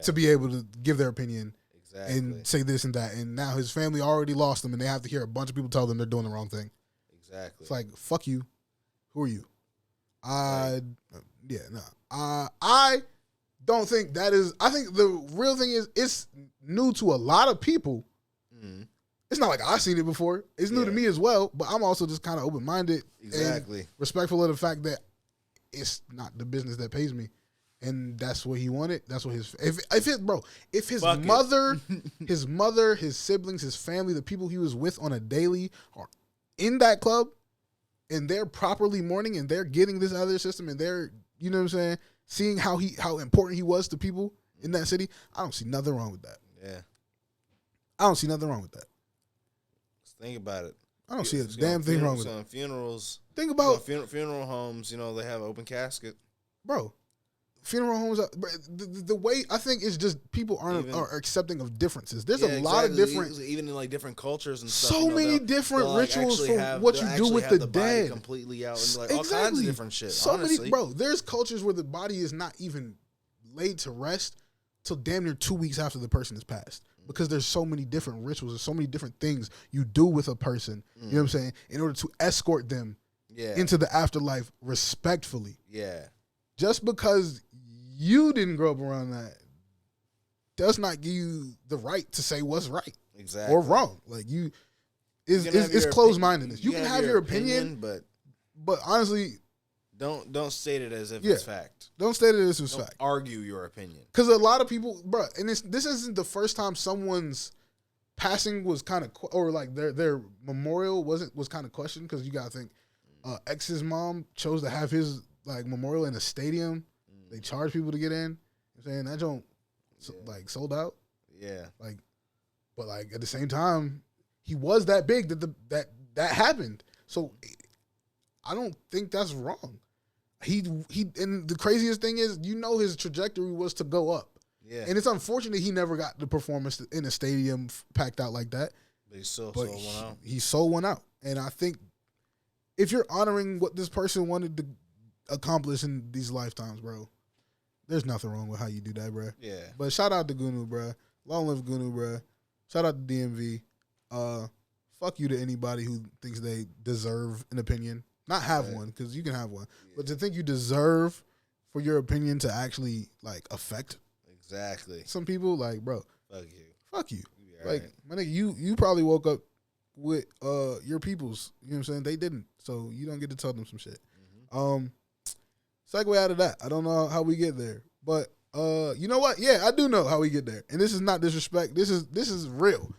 to be able to give their opinion and say this and that. And now his family already lost him and they have to hear a bunch of people tell them they're doing the wrong thing. Exactly. It's like, fuck you. Who are you? I don't think that is. I think the real thing is it's new to a lot of people. it's not like I've seen it before. It's new to me as well, but I'm also just kind of open-minded. Exactly. And respectful of the fact that it's not the business that pays me. And that's what he wanted. That's what his if his mother, his mother, his siblings, his family, the people he was with on a daily are in that club and they're properly mourning and they're getting this out of their system and they're, you know what I'm saying, seeing how important he was to people in that city, I don't see nothing wrong with that. Yeah. I don't see nothing wrong with that. Just think about it. I don't see a damn thing wrong with it. Funerals. Think about funeral homes, they have open casket. Bro. Funeral homes, the way I think it's just people are accepting of differences. There's a lot of different, even in like different cultures and stuff. So many different rituals for what you do with the dead. Completely out and like all kinds of different shit. So honestly. many, bro. There's cultures where the body is not even laid to rest till damn near 2 weeks after the person has passed, because there's so many different rituals. There's so many different things you do with a person. You know what I'm saying? In order to escort them into the afterlife respectfully. Yeah. Just because you didn't grow up around that does not give you the right to say what's right or wrong. Like it's closed-mindedness. You can have your opinion, but honestly, don't state it as if it's fact. Don't state it as if it's fact. Argue your opinion, because a lot of people, bro, and this isn't the first time someone's passing was kind of or like their memorial was kind of questioned, because you gotta think X's mom chose to have his like memorial in a stadium. They charge people to get in. I'm saying that joint like sold out. Yeah. Like, but like at the same time, he was that big that happened. So I don't think that's wrong. He and the craziest thing is, his trajectory was to go up. Yeah. And it's unfortunate he never got the performance in a stadium packed out like that. But he sold one out. He sold one out. And I think if you're honoring what this person wanted to accomplish in these lifetimes, bro, there's nothing wrong with how you do that, bro. Yeah. But shout out to Gunu, bro. Long live Gunu, bro. Shout out to DMV. Fuck you to anybody who thinks they deserve an opinion. Not have one, because you can have one. Yeah. But to think you deserve for your opinion to actually, like, affect some people, like, bro. Fuck you. Like, my nigga, you probably woke up with your peoples. You know what I'm saying? They didn't. So you don't get to tell them some shit. Mm-hmm. Segue out of that. I don't know how we get there, but you know what? Yeah, I do know how we get there, and this is not disrespect. This is real.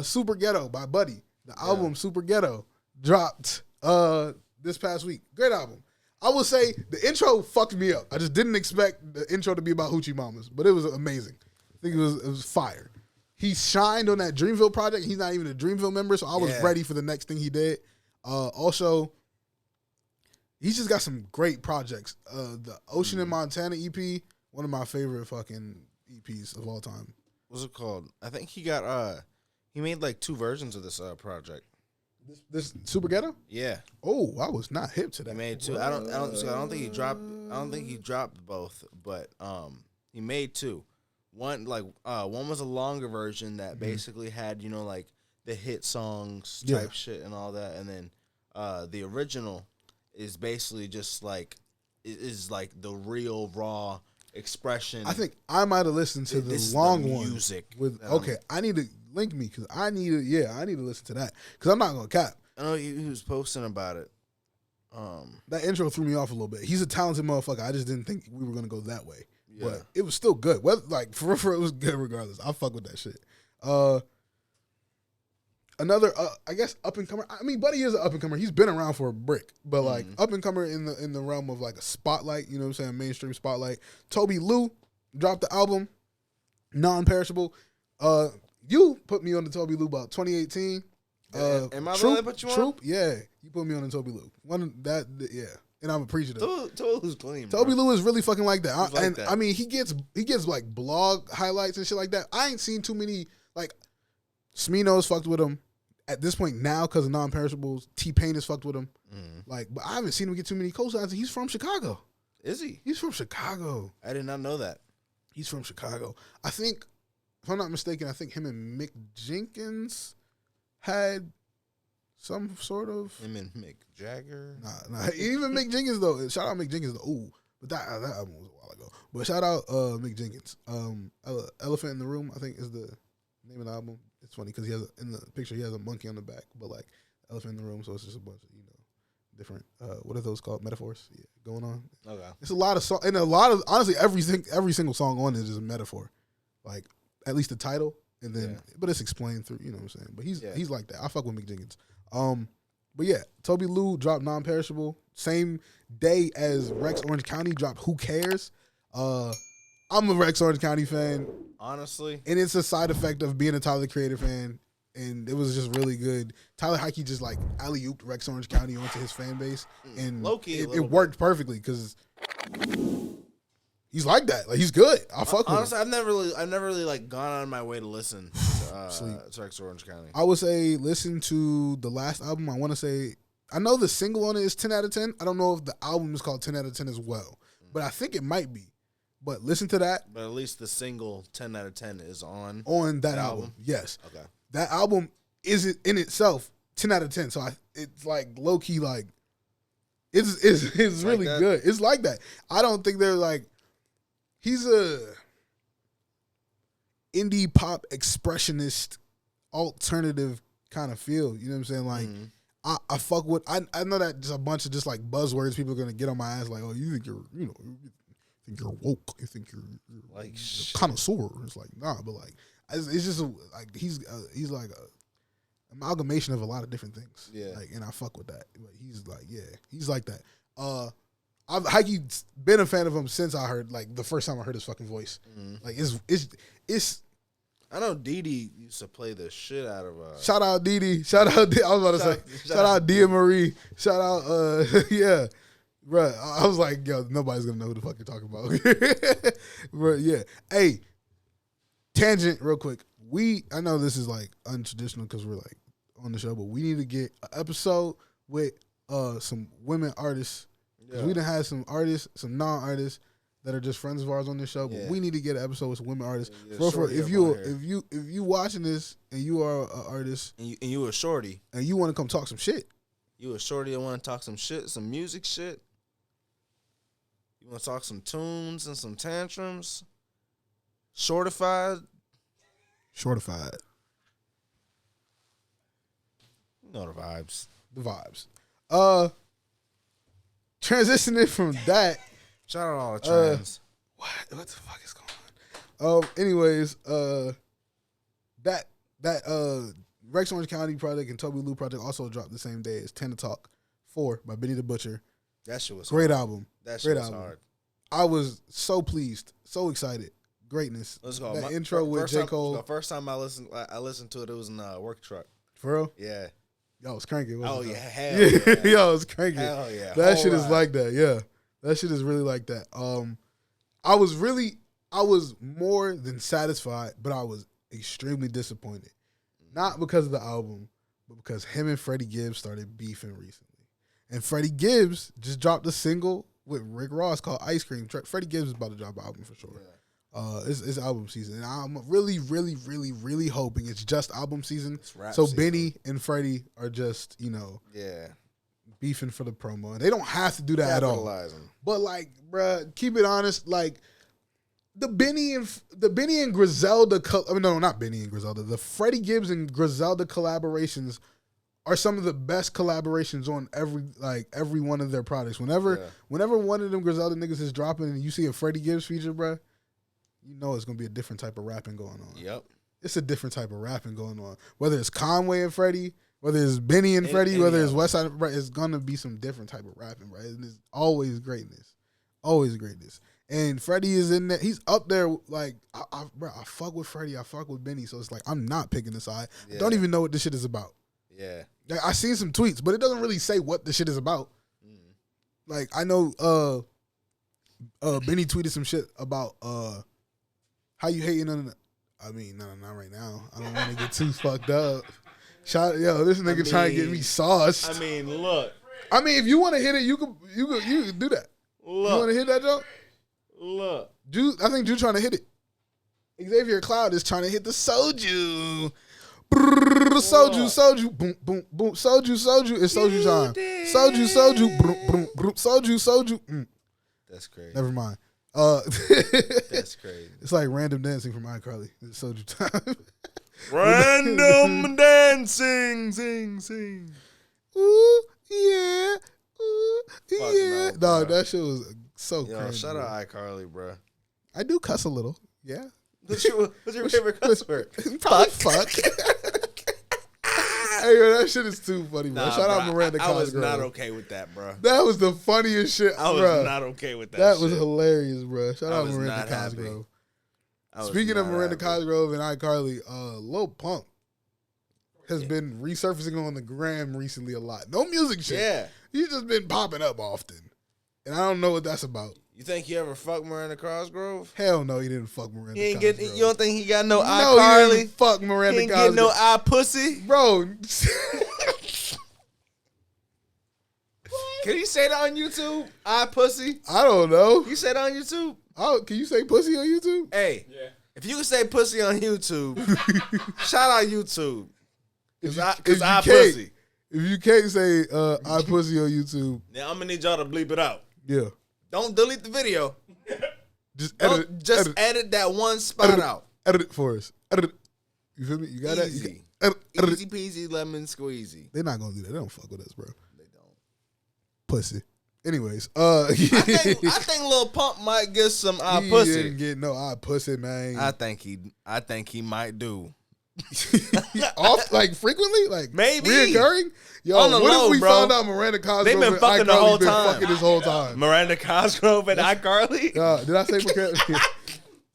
Super Ghetto by Buddy. The album Super Ghetto dropped this past week. Great album. I will say the intro fucked me up. I just didn't expect the intro to be about hoochie mamas, but it was amazing. I think it was fire. He shined on that Dreamville project. He's not even a Dreamville member, so I was ready for the next thing he did. Also, he's just got some great projects. The Ocean in Montana EP, one of my favorite fucking EPs of all time. What's it called? I think he got he made like 2 versions of this project. This Super Ghetto? Yeah. Oh, I was not hip to that. He made 2. I don't think he dropped. I don't think he dropped both, but he made 2. One was a longer version that basically had like the hit songs type shit and all that, and then the original is basically just like is like the real raw expression. I think I might have listened to the long one. Music with I need to link me because I need to listen to that because I'm not gonna cap. I know he was posting about it. That intro threw me off a little bit. He's a talented motherfucker. I just didn't think we were gonna go that way, but it was still good. For it was good regardless. I fuck with that shit. Another, I guess, up and comer. I mean, Buddy is an up and comer. He's been around for a brick, but like up and comer in the realm of like a spotlight. You know what I'm saying? Mainstream spotlight. Toby Lou dropped the album, Non-Perishable. You put me on the Toby Lou about 2018. Am I the one that put you on? Troop, yeah, you put me on the Toby Lou. And I'm appreciative. Toby Lou's clean. Toby Lou is really fucking like that. I mean, he gets like blog highlights and shit like that. I ain't seen too many like. Smino's fucked with him at this point now because of Non-Perishables. T-Pain has fucked with him. Like, but I haven't seen him get too many cosigns. He's from Chicago. Is he? He's from Chicago. I did not know that. He's from Chicago. I think, if I'm not mistaken, him and Mick Jenkins had some sort of. Him and Mick Jagger. Nah. Even Mick Jenkins though. Shout out Mick Jenkins though. Ooh, but that album was a while ago. But shout out Mick Jenkins. Elephant in the Room, I think is the name of the album. it's funny because he has in the picture he has a monkey on the back, but like elephant in the room, so it's just a bunch of different what are those called, metaphors? Yeah, going on. Okay. It's a lot of song and a lot of honestly every single song on it is a metaphor, like at least the title, and then but it's explained through, you know what I'm saying. But he's like that. I fuck with Mick Jenkins. But yeah, Toby Lou dropped Non-Perishable same day as Rex Orange County dropped Who Cares. I'm a Rex Orange County fan, honestly, and it's a side effect of being a Tyler the Creator fan. And it was just really good. Tyler Heike just like alley-ooped Rex Orange County onto his fan base, and low-key it worked perfectly because he's like that. Like he's good. I fuck with him. Honestly, I've never really like gone on my way to listen to Rex Orange County. I would say listen to the last album. I want to say I know the single on it is 10 out of 10. I don't know if the album is called 10 out of 10 as well, but I think it might be. But listen to that. But at least the single 10 out of 10 is on that album. Yes. Okay. That album is in itself 10 out of 10. So it's like low key, like it's really like good. It's like that. I don't think they're like he's a indie pop expressionist alternative kind of feel. You know what I'm saying? Like I fuck with. I know that just a bunch of just like buzzwords. People are gonna get on my ass like, oh, you think you're you think you're woke. You think you're like a connoisseur. It's like nah, but like. It's just like he's like a amalgamation of a lot of different things. Yeah, like, and I fuck with that. But he's like that. I've Heike's been a fan of him since I heard the first time I heard his fucking voice. Like it's. I know Dee used to play the shit out of. Shout out Dee. Shout out. I was about to say. Shout out Dia Marie. Shout out. Yeah. Bruh, I was like, yo, nobody's gonna know who the fuck you're talking about. Bruh, yeah. Hey. Tangent real quick. I know this is like untraditional because we're like on the show, but we need to get an episode with some women artists. We done had some artists, some non-artists that are just friends of ours on this show, but we need to get an episode with some women artists. If you watching this and you are an artist and you a shorty and you want to come talk some shit, you a shorty and want to talk some shit, some music shit. You want to talk some tunes and some tantrums. Shortified. You know the vibes. Transitioning from that. Shout out all the trans. What the fuck is going on? Anyways, that Rex Orange County project and Toby Lou project also dropped the same day as 10 to Talk 4 by Benny the Butcher. That shit was great hard. album. That shit was hard. I was so pleased, so excited. Greatness. Let's go. That intro with J. Cole. The first time I listened to it, it was in a work truck. For real? Yeah. Y'all was cranking. Oh yeah, hell yeah. Y'all was cranking. Hell yeah. That shit is like that. Yeah, that shit is really like that. I was more than satisfied, but I was extremely disappointed. Not because of the album, but because him and Freddie Gibbs started beefing recently, and Freddie Gibbs just dropped a single with Rick Ross called Ice Cream. Freddie Gibbs is about to drop an album for sure. Yeah. It's album season, and I'm really, really, really, really hoping it's just album season. So season. Benny and Freddie are just, beefing for the promo, and they don't have to do that at all. But like, bruh, keep it honest. Like the Benny and Griselda. Not Benny and Griselda. The Freddie Gibbs and Griselda collaborations are some of the best collaborations on every one of their products. Whenever one of them Griselda niggas is dropping, and you see a Freddie Gibbs feature, bruh. You know it's going to be a different type of rapping going on. Yep. It's a different type of rapping going on. Whether it's Conway and Freddie, whether it's Benny and Freddie, whether it's Westside, right, it's going to be some different type of rapping, right? And it's always greatness. Always greatness. And Freddie is in there. He's up there like, I fuck with Freddie. I fuck with Benny. So it's like, I'm not picking a side. Yeah. I don't even know what this shit is about. Yeah. Like, I seen some tweets, but it doesn't really say what the shit is about. Like, I know Benny tweeted some shit about how you hating on not right now. I don't want to get too fucked up. This nigga trying to get me sauced. Look. If you want to hit it, you can do that. Look. You want to hit that joke? Look. I think Drew trying to hit it. Xavier Cloud is trying to hit the soju. Soju, boom, boom, boom. Soju. It's soju time. Soju, boom, boom, soju. That's crazy. Never mind. That's crazy. It's like random dancing from iCarly. It's soju time. Random dancing, sing. Ooh, yeah. Ooh, Fuck yeah. no, No, bro. that shit was so Yo, crazy. shout out iCarly, bro. I do cuss a little. Yeah. What's your favorite cuss word? Probably fuck. Hey, yo, that shit is too funny, bro. Shout out Miranda I was Cosgrove. not okay with that, bro. That was the funniest shit, I was bro. not okay with that. That was shit. hilarious, bro. Shout I out was Miranda not happy. Cosgrove. I was Speaking of not Miranda happy. Cosgrove and iCarly, Lil Pump has been resurfacing on the gram recently a lot. No music shit. Yeah. He's just been popping up often. And I don't know what that's about. You think he ever fucked Miranda Cosgrove? Hell no, he didn't fuck Miranda He ain't Cosgrove. get. You don't think he got no No, he iCarly? didn't fuck Miranda He ain't Cosgrove. get no eye pussy. Bro. Can you say that on YouTube? Eye pussy. I don't know. You say that on YouTube? Can you say pussy on YouTube? Hey. Yeah. If you can say pussy on YouTube, shout out YouTube. If Cause you I can't- pussy. If you can't say I pussy on YouTube, Now I'm gonna need y'all to bleep it out. yeah. Don't delete the video. Just Don't edit just edit, edit that one spot edit, out. edit it for us. Edit it. You feel me? You got Easy. that? Edit it. Easy peasy lemon squeezy. They're not gonna do that. They don't fuck with us, bro. They don't. Pussy. Anyways, I think Lil Pump might get some eye he pussy. didn't get no eye pussy, man. I think he might do. Off like frequently, like Maybe. reoccurring. Yo, On the what low, if we bro. found out Miranda Cosgrove They've been and fucking the iCarly whole been time. fucking this whole time? Miranda Cosgrove and iCarly. Did I say Miranda?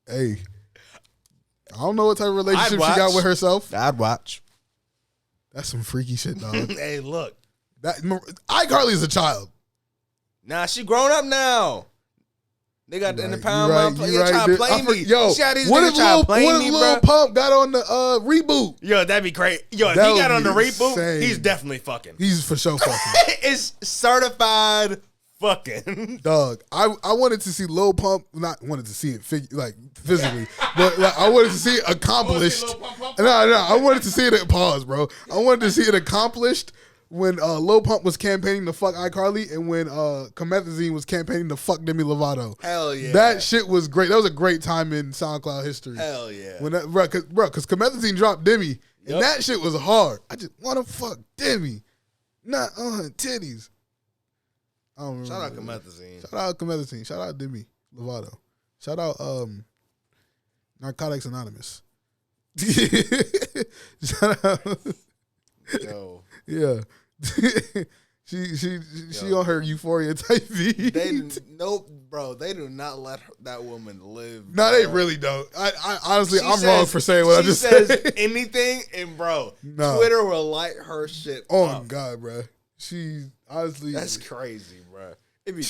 Hey, I don't know what type of relationship she watch. got with herself. I'd watch. That's some freaky shit, dog. Hey, look. iCarly is a child. Nah, she grown up now. They got in the pound right, play. you They try to right. play me. Yo, See how these what niggas if try to Lil, play what me, if bro? Lil Pump got on the reboot? Yo, that'd be great. Yo, if That he would got on be the reboot, insane. he's definitely fucking. He's for sure fucking. It's certified fucking. Dog, I wanted to see Lil Pump, not wanted to see it physically, but like, I wanted to see it accomplished. No, I wanted to see it at pause, bro. I wanted to see it accomplished when Lil Pump was campaigning to fuck iCarly and when Comethazine was campaigning to fuck Demi Lovato. Hell yeah. That shit was great. That was a great time in SoundCloud history. Hell yeah. When that, because Comethazine dropped Demi, and Yep. that shit was hard. I just want to fuck Demi, not on her titties. I don't remember. Shout out Comethazine. Shout out Comethazine. Shout out Demi Lovato. Shout out Narcotics Anonymous. Shout out. Yo. Yeah. she on her Euphoria type beat. Bro, they do not let that woman live. No, they bro. really don't. I honestly, She I'm wrong says- for saying what I just She says said. anything, and bro, No. Twitter will light her shit Oh up. God, bro. She honestly, That's crazy, bro. It'd be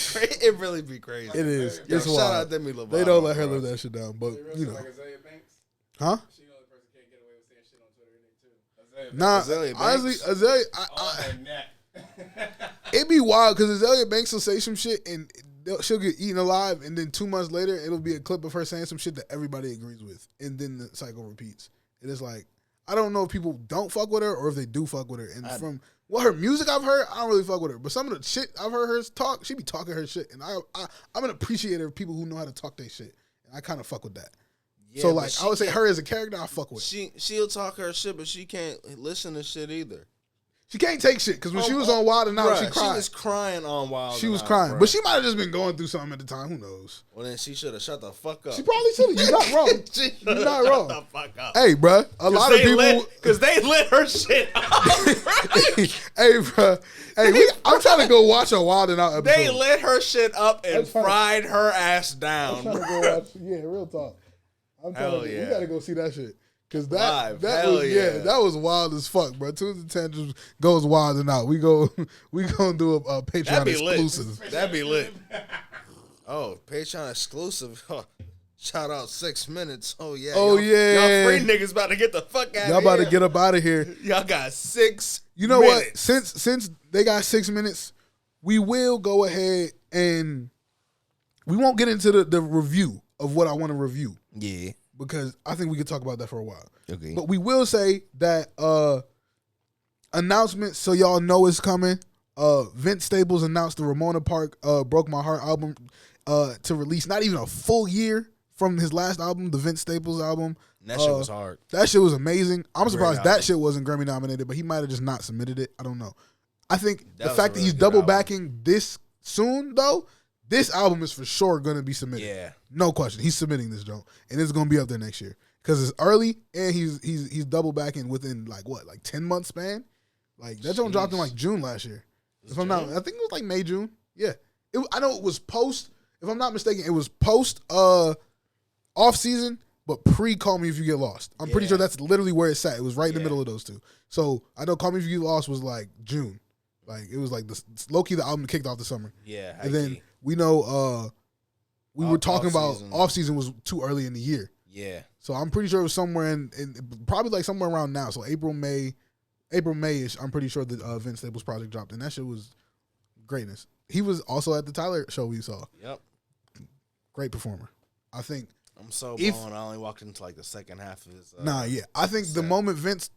It really be crazy. it is. Yo, It's shout wild. out Demi Lovato. They don't let her bro. live that shit down, but you know, Like Azalea Banks. huh? She the only person can't get away with saying shit on Twitter, isn't it, too? Nah, Azalea honestly, Banks. Azalea, Oh, her neck. it'd be wild because Azalea Banks will say some shit and she'll get eaten alive, and then 2 months later it'll be a clip of her saying some shit that everybody agrees with, and then the cycle repeats. And it's like, I don't know if people don't fuck with her or if they do fuck with her. And from what her music I've heard, I don't really fuck with her. But some of the shit I've heard her talk, she be talking her shit, and I'm an appreciator of people who know how to talk their shit, and I kind of fuck with that. Yeah, So but like, she I would say can't- her as a character, I fuck with. She'll talk her shit, but she can't listen to shit either. She can't take shit because when she was on Wild and Out, Bruh, she cried. She was crying on Wild. She and was Out, crying, bruh. but she might have just been going through something at the time. Who knows? Well, then she should have shut the fuck up. She probably should have. You're not wrong. She You're shoulda not shut wrong. the fuck up. Hey, bruh, a lot of people. Because they lit her shit up. Hey, bruh. Hey, I'm trying to go watch a Wild and Out episode. They lit her shit up and That's fine. fried her ass I'm down. trying to go watch. Yeah, real talk. I'm trying Hell to. yeah. We gotta go see that shit. Cause Live. that Hell was yeah. that was wild as fuck, bro. Tuesday Tantrums goes Wild and Out. We gonna do a Patreon That'd be exclusive. lit. That'd be lit. Oh, Patreon exclusive. Huh. Shout out 6 minutes. Oh yeah. Oh, y'all, yeah. Y'all free niggas about to get the fuck out Y'all of here. about to get up out of here. Y'all got 6 You know minutes. what? Since they got 6 minutes, we will go ahead and we won't get into the review of what I want to review Yeah. because I think we could talk about that for a while. Okay. But we will say that announcement so y'all know it's coming. Vince Staples announced the Ramona Park Broke My Heart album to release not even a full year from his last album, the Vince Staples album, And that shit was hard. That shit was amazing. I'm Great surprised album. that shit wasn't Grammy nominated, but he might have just not submitted it. I don't know. I think That the was fact a that really he's good double album. backing this soon, though, this album is for sure going to be submitted. Yeah. No question. He's submitting this joint, and it's going to be up there next year because it's early, and he's double backing within like 10 months span. Like that joint dropped in like June last year. If I'm not, I think it was like May, June. Yeah, I know it was post. If I'm not mistaken, it was post off season, but pre Call Me If You Get Lost. I'm pretty Yeah. sure that's literally where it sat. It was right in the Yeah. middle of those two. So I know Call Me If You Get Lost was like June. Like it was like low key the album kicked off the summer. Yeah. And then high-key. we know we were talking about Off-season. off season was too early in the year. Yeah. So I'm pretty sure it was somewhere in probably like somewhere around now. So April, May-ish, I'm pretty sure the Vince Staples project dropped. And that shit was greatness. He was also at the Tyler show we saw. Yep. Great performer. I think. I'm so If- blown. I only walked into like the second half of his. I think the set. moment Vince,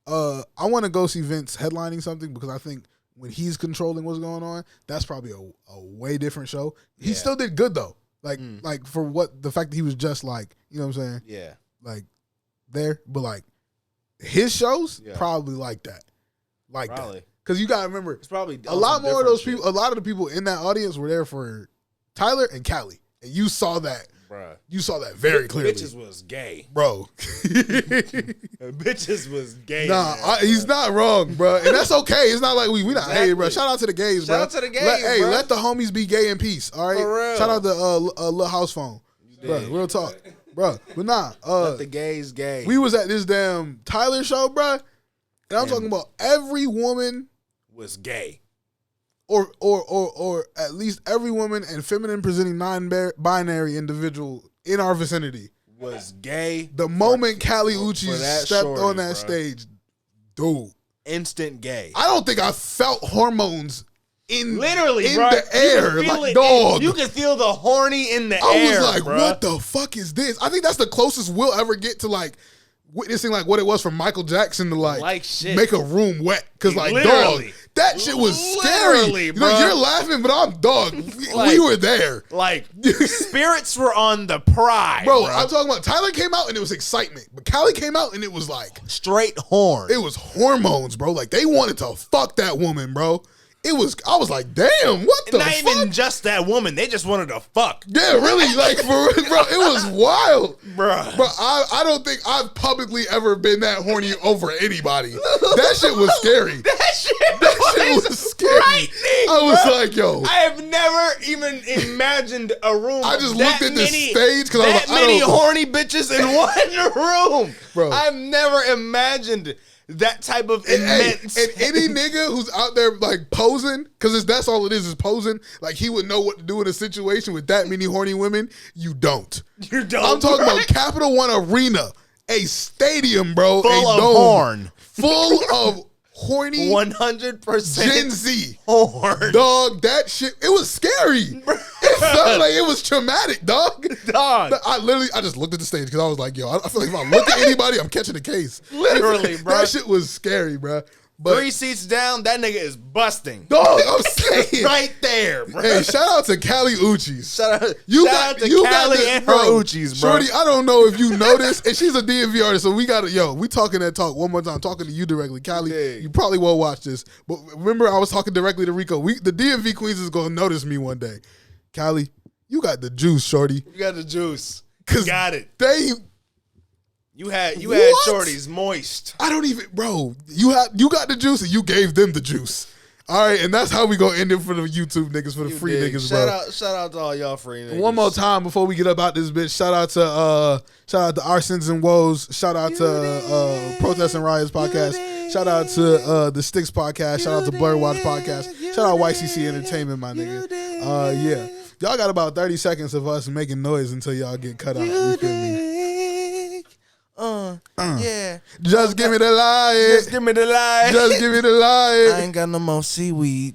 I want to go see Vince headlining something because I think when he's controlling what's going on, that's probably a way different show. He Yeah. still did good though. Like for what the fact that he was just like, you know what I'm saying? Yeah. Like there, but like his shows Yeah. probably like that. Like Probably. that. Because you gotta remember It's probably a lot more of those people, a lot of the people in that audience were there for Tyler and Callie. And you saw that. Bruh. You saw that very clearly. Bitches was gay. Bro. Bitches was gay. Nah, man, he's not wrong, bro, and that's okay. It's not like we not hating, bro. Exactly. Shout out to the gays, bro. Shout out to the gays, Hey, bro. let the homies be gay in peace. All right. For real. Shout out to Lil House Phone, bro. did. Real talk, bro. But nah, Let the gays gay. we was at this damn Tyler show, bro, and I'm And- talking about every woman, was gay. or at least every woman and feminine presenting non-binary individual in our vicinity. Was gay. The moment Callie for Uchis that stepped shorty, on that bruh. stage, dude. Instant gay. I don't think I felt hormones in Literally, in bro. the air, You can feel like it. dog. You can feel the horny in the I air. was like, bruh. what the fuck is this? I think that's the closest we'll ever get to like witnessing like what it was for Michael Jackson to like shit. make a room wet. Cause like Literally. dog, that shit was scary. Literally, You know, bruh. you're laughing, but I'm dog. We Like- were there. Like spirits were on the pride, Bro, bruh. I'm talking about Tyler came out and it was excitement. But Callie came out and it was like Straight horn. it was hormones, bro. Like they wanted to fuck that woman, bro. I was like, damn, what the Not fuck? even just that woman. They just wanted to fuck. Yeah, really, like for real, bro, it was wild, Bruh. Bro, I don't think I've publicly ever been that horny over anybody. That shit was scary. That shit was scary. frightening, I was bruh. like, yo, I have never even imagined a room. I just that looked at this many- stage because I was that like, I many don't. horny bitches in one room, Bro. I've never imagined that type of Hey, immense. and any nigga who's out there like posing, because that's all it is posing. Like he would know what to do in a situation with that many horny women. You don't. You don't. I'm talking right? about Capital One Arena, a stadium, bro, Full a of dome, horn. full of horny 100% Gen Z. horn. Dog, that shit, it was scary. It felt like it was traumatic, dog. Dog. I just looked at the stage because I was like, yo, I feel like if I look at anybody, I'm catching a case. Literally, bro. That shit was scary, bro. But 3 seats down, that nigga is busting. dog, I'm saying. Right there, bro. Hey, shout out to Callie Uchis. Shout out, You shout got out to you Callie got this, and bro. her Uchis, bro. Shorty, I don't know if you know this, and she's a DMV artist, so we got to, we talking that talk one more time, talking to you directly. Callie, Yeah. you probably won't watch this, but remember I was talking directly to Rico. The DMV queens is going to notice me one day. Callie, you got the juice, shorty. You got the juice. 'Cause Got it. They, You had What? shorties moist. I don't even, bro, you got the juice and you gave them the juice. All right, and that's how we going to end it for the YouTube niggas, for the free dig. niggas, shout bro. Shout out to all y'all free niggas. One more time before we get up out this bitch. Shout out to Our Sins and Woes. Shout out to Protest and Riots podcast. Shout out to the Sticks podcast. Shout out to Blur Watch podcast. Shout out YCC Entertainment, my nigga. Yeah, y'all got about 30 seconds of us making noise until y'all get cut out. You feel me? Yeah. Just give me the lie. Just give me the lie. Just give me the I lie. ain't got no more seaweed.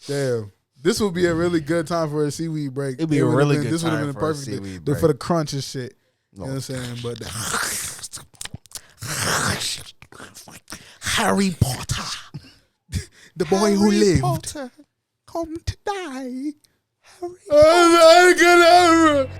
Damn. This would be a really good time for a seaweed break. It'd be It a would've really been- good This would have time been the for a perfect seaweed for break. the crunch and shit. You know what I'm saying? But Harry Potter. the boy who Harry lived Potter. come to die. Harry Potter.